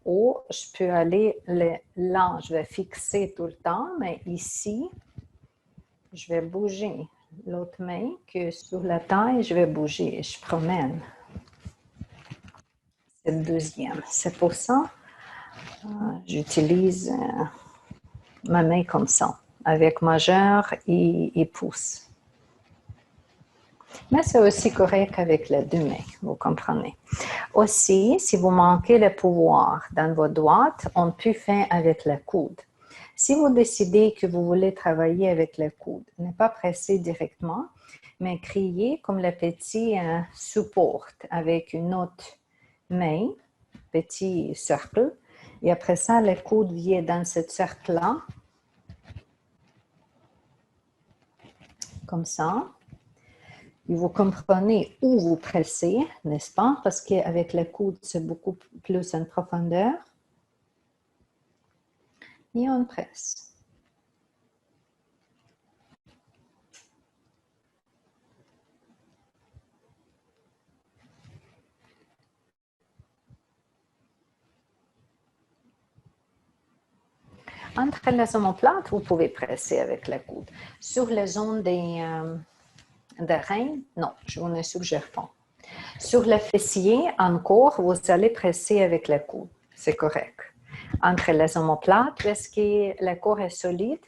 Speaker 1: Ou je peux aller là, je vais fixer tout le temps, mais ici, je vais bouger l'autre main que sur la taille, je vais bouger, je promène. C'est le deuxième. C'est pour ça, j'utilise ma main comme ça, avec majeur et pouce. Mais c'est aussi correct avec les deux mains, vous comprenez. Aussi, si vous manquez le pouvoir dans vos doigts, on peut faire avec le coude. Si vous décidez que vous voulez travailler avec le coude, ne pas presser directement, mais crier comme le petit support avec une autre main, petit cercle. Et après ça, le coude vient dans ce cercle-là, comme ça. Et vous comprenez où vous pressez, n'est-ce pas? Parce qu'avec le coude, c'est beaucoup plus en profondeur. Et on presse. Entre les omoplates, vous pouvez presser avec le coude. Sur les zones des reins, non, je vous ne suggère pas. Sur le fessier, encore, vous allez presser avec le coude. C'est correct. Entre les omoplates, parce que le corps est solide,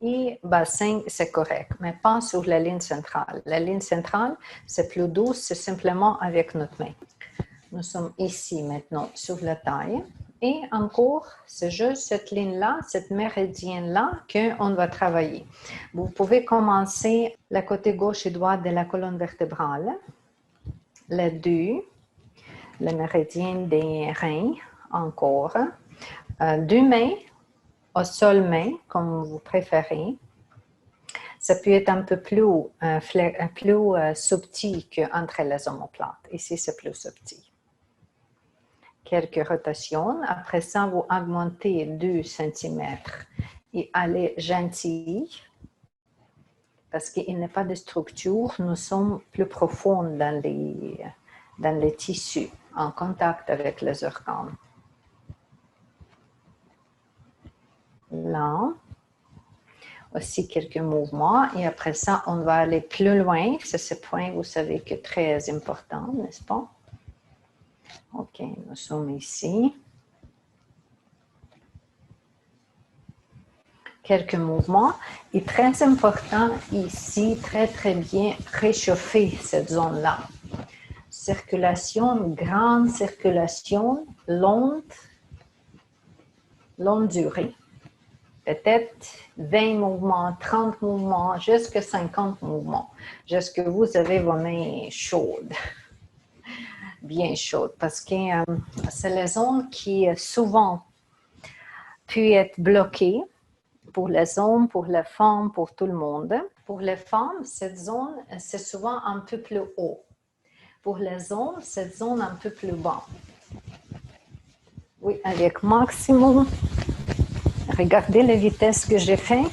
Speaker 1: et bassin, c'est correct, mais pas sur la ligne centrale. La ligne centrale, c'est plus douce, c'est simplement avec notre main. Nous sommes ici maintenant sur la taille. Et encore, c'est juste cette ligne-là, cette méridienne-là qu'on va travailler. Vous pouvez commencer le côté gauche et droit de la colonne vertébrale, les deux, le méridien des reins, encore, deux mains, au sol main, comme vous préférez. Ça peut être un peu plus subtil qu'entre les omoplates. Ici, c'est plus subtil. Quelques rotations. Après ça, vous augmentez 2 cm et allez gentil parce qu'il n'y a pas de structure. Nous sommes plus profonds dans les tissus, en contact avec les organes. Là, aussi quelques mouvements et après ça, on va aller plus loin. C'est ce point, vous savez, que très important, n'est-ce pas? OK, nous sommes ici. Quelques mouvements. Et très important ici, très bien réchauffer cette zone-là. Circulation, grande circulation, longue durée. Peut-être 20 mouvements, 30 mouvements, jusqu'à 50 mouvements. Jusque vous avez vos mains chaudes. Bien chaudes. Parce que c'est la zone qui souvent peut être bloquée pour les hommes, pour les femmes, pour tout le monde. Pour les femmes, cette zone, c'est souvent un peu plus haut. Pour les hommes, cette zone un peu plus bas. Oui, avec maximum. Regardez la vitesse que j'ai fait.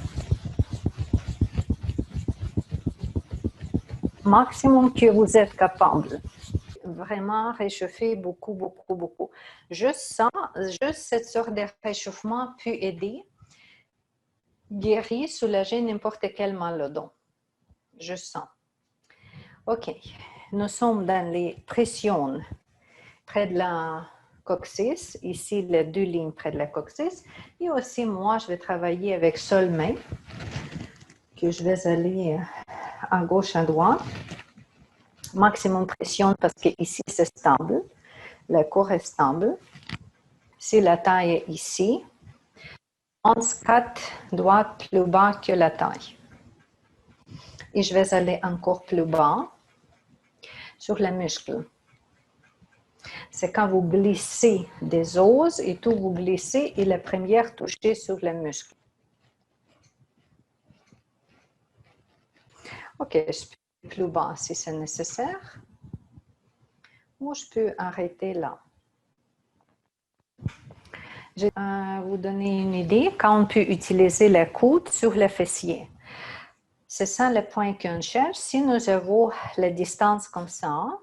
Speaker 1: Maximum que vous êtes capable. Vraiment réchauffer beaucoup. Juste cette sorte de réchauffement peut aider, guérir, soulager n'importe quel mal au dos. Je sens. OK. Nous sommes dans les pressions près de la coccyx. Ici, les deux lignes près de la coccyx. Et aussi, moi, je vais travailler avec seule main, que je vais aller à gauche, à droite. Maximum pression parce que ici, c'est stable. Le corps est stable. Si la taille est ici, on se 4 doigts plus bas que la taille. Et je vais aller encore plus bas sur les muscles. C'est quand vous glissez des os et tout, vous glissez et la première toucher sur les muscles. OK, je peux plus bas si c'est nécessaire. Ou je peux arrêter là. Je vais vous donner une idée quand on peut utiliser le coude sur le fessier. C'est ça le point qu'on cherche. Si nous avons la distance comme ça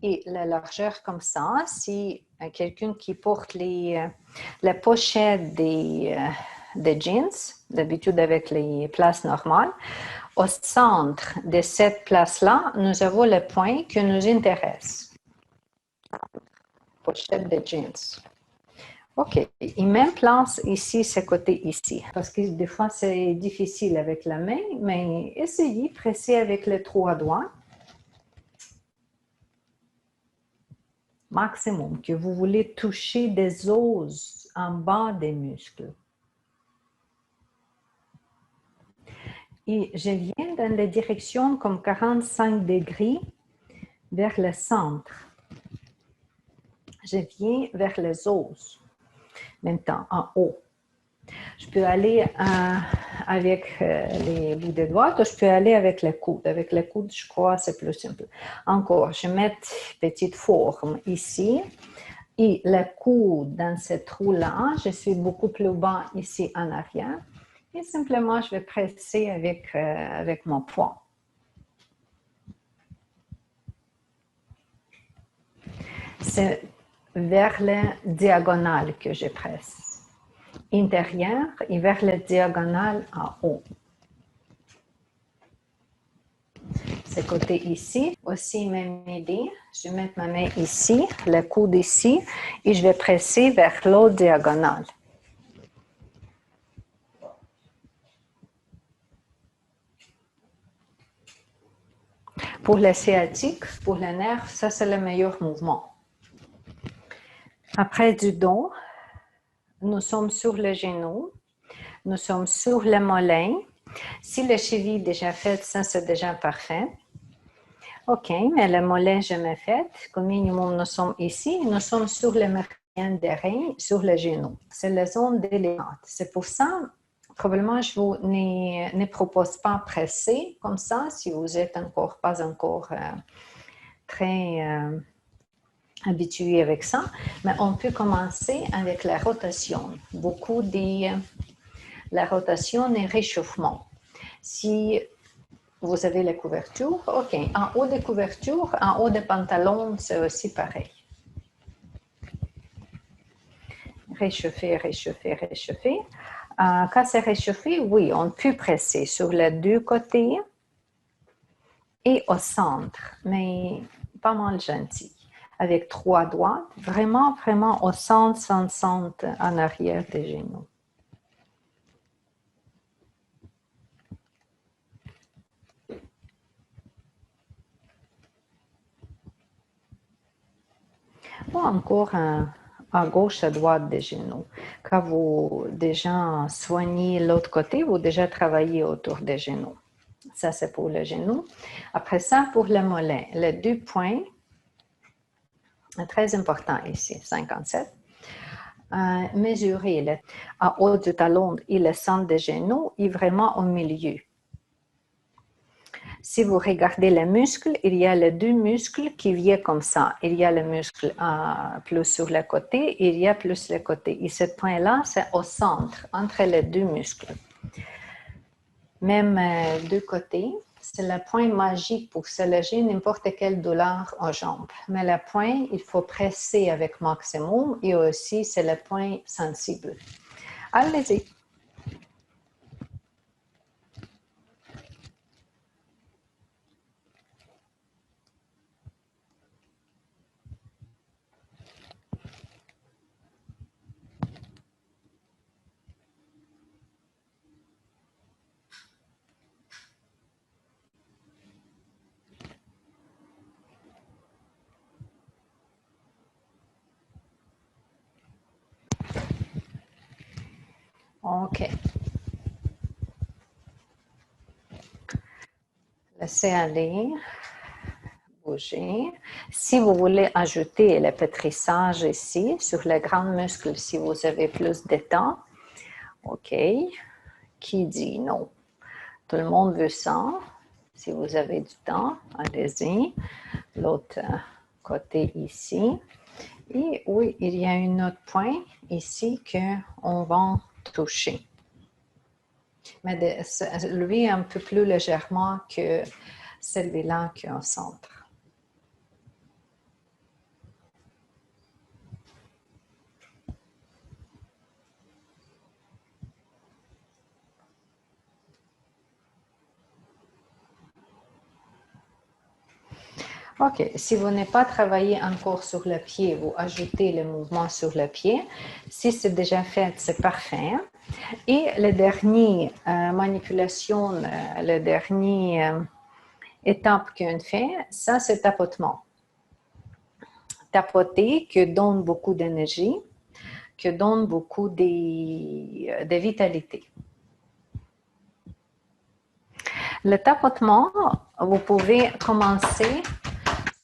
Speaker 1: et la largeur comme ça, si quelqu'un qui porte la pochette des jeans, d'habitude avec les places normales, au centre de cette place-là, nous avons le point qui nous intéresse. Pochette de jeans. OK. Et même place ici, ce côté ici. Parce que des fois, c'est difficile avec la main, mais essayez, presser avec les trois doigts. Maximum, que vous voulez toucher des os en bas des muscles. Et je viens dans la direction comme 45 degrés vers le centre. Je viens vers les os. Maintenant, en haut. Je peux aller avec les bouts de doigts, ou je peux aller avec le coude. Avec le coude, je crois, c'est plus simple. Encore, je mets petite forme ici. Et le coude dans ce trou-là, je suis beaucoup plus bas ici en arrière. Et simplement, je vais presser avec mon poing. C'est vers la diagonale que je presse. Intérieur et vers la diagonale en haut. Ce côté ici, aussi même idée. Je vais mettre ma main ici, le coude ici, et je vais presser vers l'autre diagonale. Pour le sciatique, pour le nerf, ça c'est le meilleur mouvement. Après du dos, nous sommes sur le genou, nous sommes sur le mollet. Si le cheville est déjà fait, ça c'est déjà parfait. OK, mais le mollet jamais fait. Comme minimum, nous sommes ici, nous sommes sur le méridien des reins, sur le genou. C'est la zone délicate. C'est pour ça, probablement, je vous ne propose pas presser comme ça, si vous êtes pas encore très habitué avec ça. Mais on peut commencer avec la rotation. Beaucoup de la rotation et réchauffement. Si vous avez la couverture, OK. En haut des couvertures, en haut des pantalons, c'est aussi pareil. Réchauffer, réchauffer, réchauffer. Quand c'est réchauffé, oui, on peut presser sur les deux côtés et au centre, mais pas mal gentil. Avec trois doigts, vraiment, vraiment au centre, centre, en arrière des genoux. Ou encore à gauche, à droite des genoux. Quand vous déjà soignez l'autre côté, vous déjà travaillez autour des genoux. Ça, c'est pour le genou. Après ça, pour le mollet, les deux points, très important ici, 57. Mesurer en haut du talon et le centre des genoux et vraiment au milieu. Si vous regardez les muscles, il y a les deux muscles qui viennent comme ça. Il y a le muscle plus sur le côté, il y a plus le côté. Et ce point-là, c'est au centre, entre les deux muscles. Même deux côtés, c'est le point magique pour soulager n'importe quelle douleur aux jambes. Mais le point, il faut presser avec maximum et aussi, c'est le point sensible. Allez-y. OK. Laissez aller, bouger. Si vous voulez ajouter le pétrissage ici, sur les grands muscles, si vous avez plus de temps, OK. Qui dit non? Tout le monde veut ça. Si vous avez du temps, allez-y. L'autre côté ici. Et oui, il y a un autre point ici qu'on va toucher. Mais lui un peu plus légèrement que celui-là qui est au centre. OK. Si vous n'avez pas travaillé encore sur le pied, vous ajoutez le mouvement sur le pied. Si c'est déjà fait, c'est parfait. Et la dernière manipulation, la dernière étape qu'on fait, ça c'est tapotement. Tapoter que donne beaucoup d'énergie, que donne beaucoup de vitalité. Le tapotement, vous pouvez commencer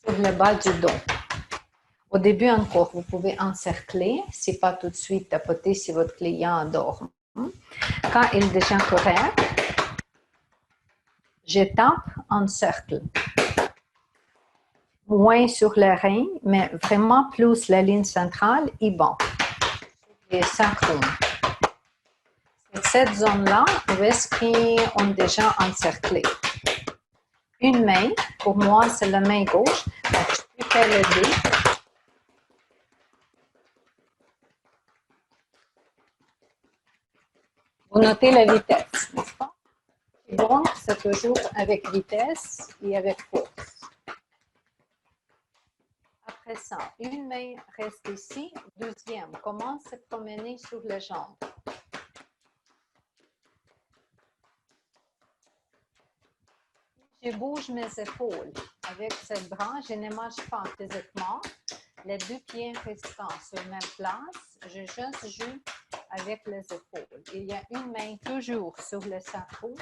Speaker 1: sur le bas du dos. Au début encore, vous pouvez encercler, si pas tout de suite tapoter si votre client dort. Quand il est déjà correct, je tape en cercle. Moins sur le rein, mais vraiment plus la ligne centrale et bon. Et synchrone. Cette zone-là, où est-ce qu'on est déjà encerclé? Une main, pour moi, c'est la main gauche. Donc, je peux faire le dé. Vous notez la vitesse, n'est-ce pas? Donc, c'est toujours avec vitesse et avec force. Après ça, une main reste ici, deuxième commence à se promener sur les jambes. Je bouge mes épaules avec ce bras, je ne marche pas physiquement. Les deux pieds restants sur la même place, je juste joue avec les épaules. Il y a une main toujours sur le sarrau,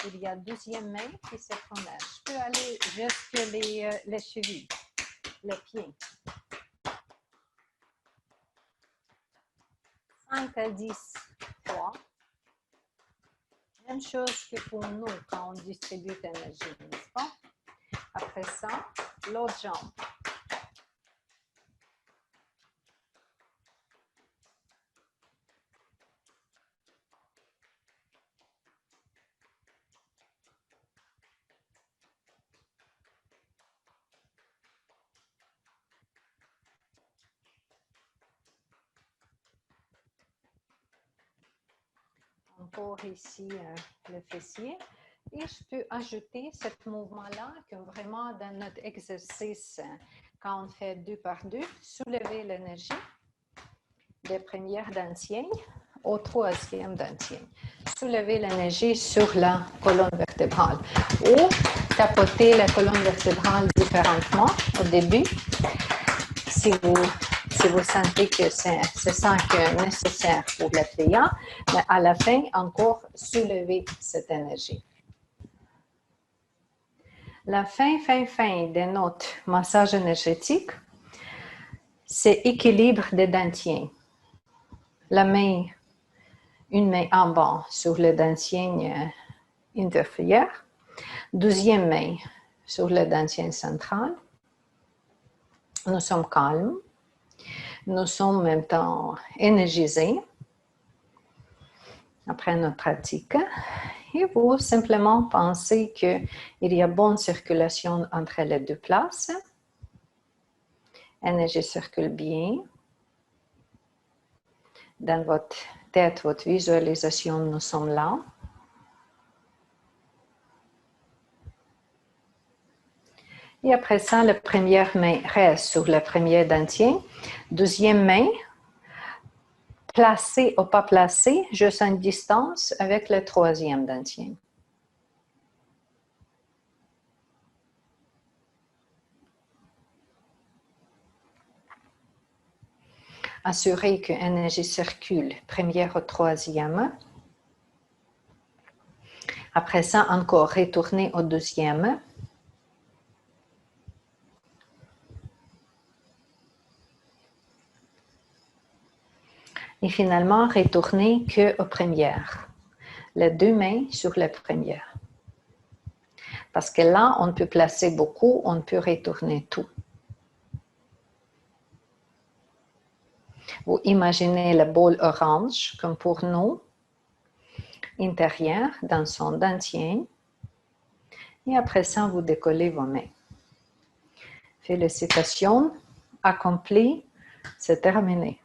Speaker 1: il y a une deuxième main qui se promène. Je peux aller jusqu'à les chevilles, les pieds. 5 à 10 fois. Même chose que pour nous quand on distribue l'énergie, n'est-ce pas? Après ça, l'autre jambe. Encore ici le fessier. Et je peux ajouter ce mouvement-là que vraiment dans notre exercice, quand on fait 2 par 2, soulever l'énergie des premières dentiers au troisième dentier. Soulever l'énergie sur la colonne vertébrale ou tapoter la colonne vertébrale différemment au début si vous sentez que c'est ça qui est nécessaire pour le client, mais à la fin, encore soulever cette énergie. La fin de notre massage énergétique, c'est équilibre des dentiers. La main, une main en bas sur le dentier inférieur, deuxième main sur le dentier central. Nous sommes calmes. Nous sommes en même temps énergisés après notre pratique. Et vous simplement pensez qu'il y a bonne circulation entre les deux places. L'énergie circule bien. Dans votre tête, votre visualisation, nous sommes là. Et après ça, la première main reste sur le premier dentier. Deuxième main, placée ou pas placée, juste en distance avec le troisième dentier. Assurez que l'énergie circule, première au troisième. Après ça, encore retournez au deuxième. Et finalement, retournez qu'aux premières. Les deux mains sur la première. Parce que là, on peut placer beaucoup, on peut retourner tout. Vous imaginez le bol orange, comme pour nous, intérieur, dans son dentier. Et après ça, vous décollez vos mains. Félicitations, accompli, c'est terminé.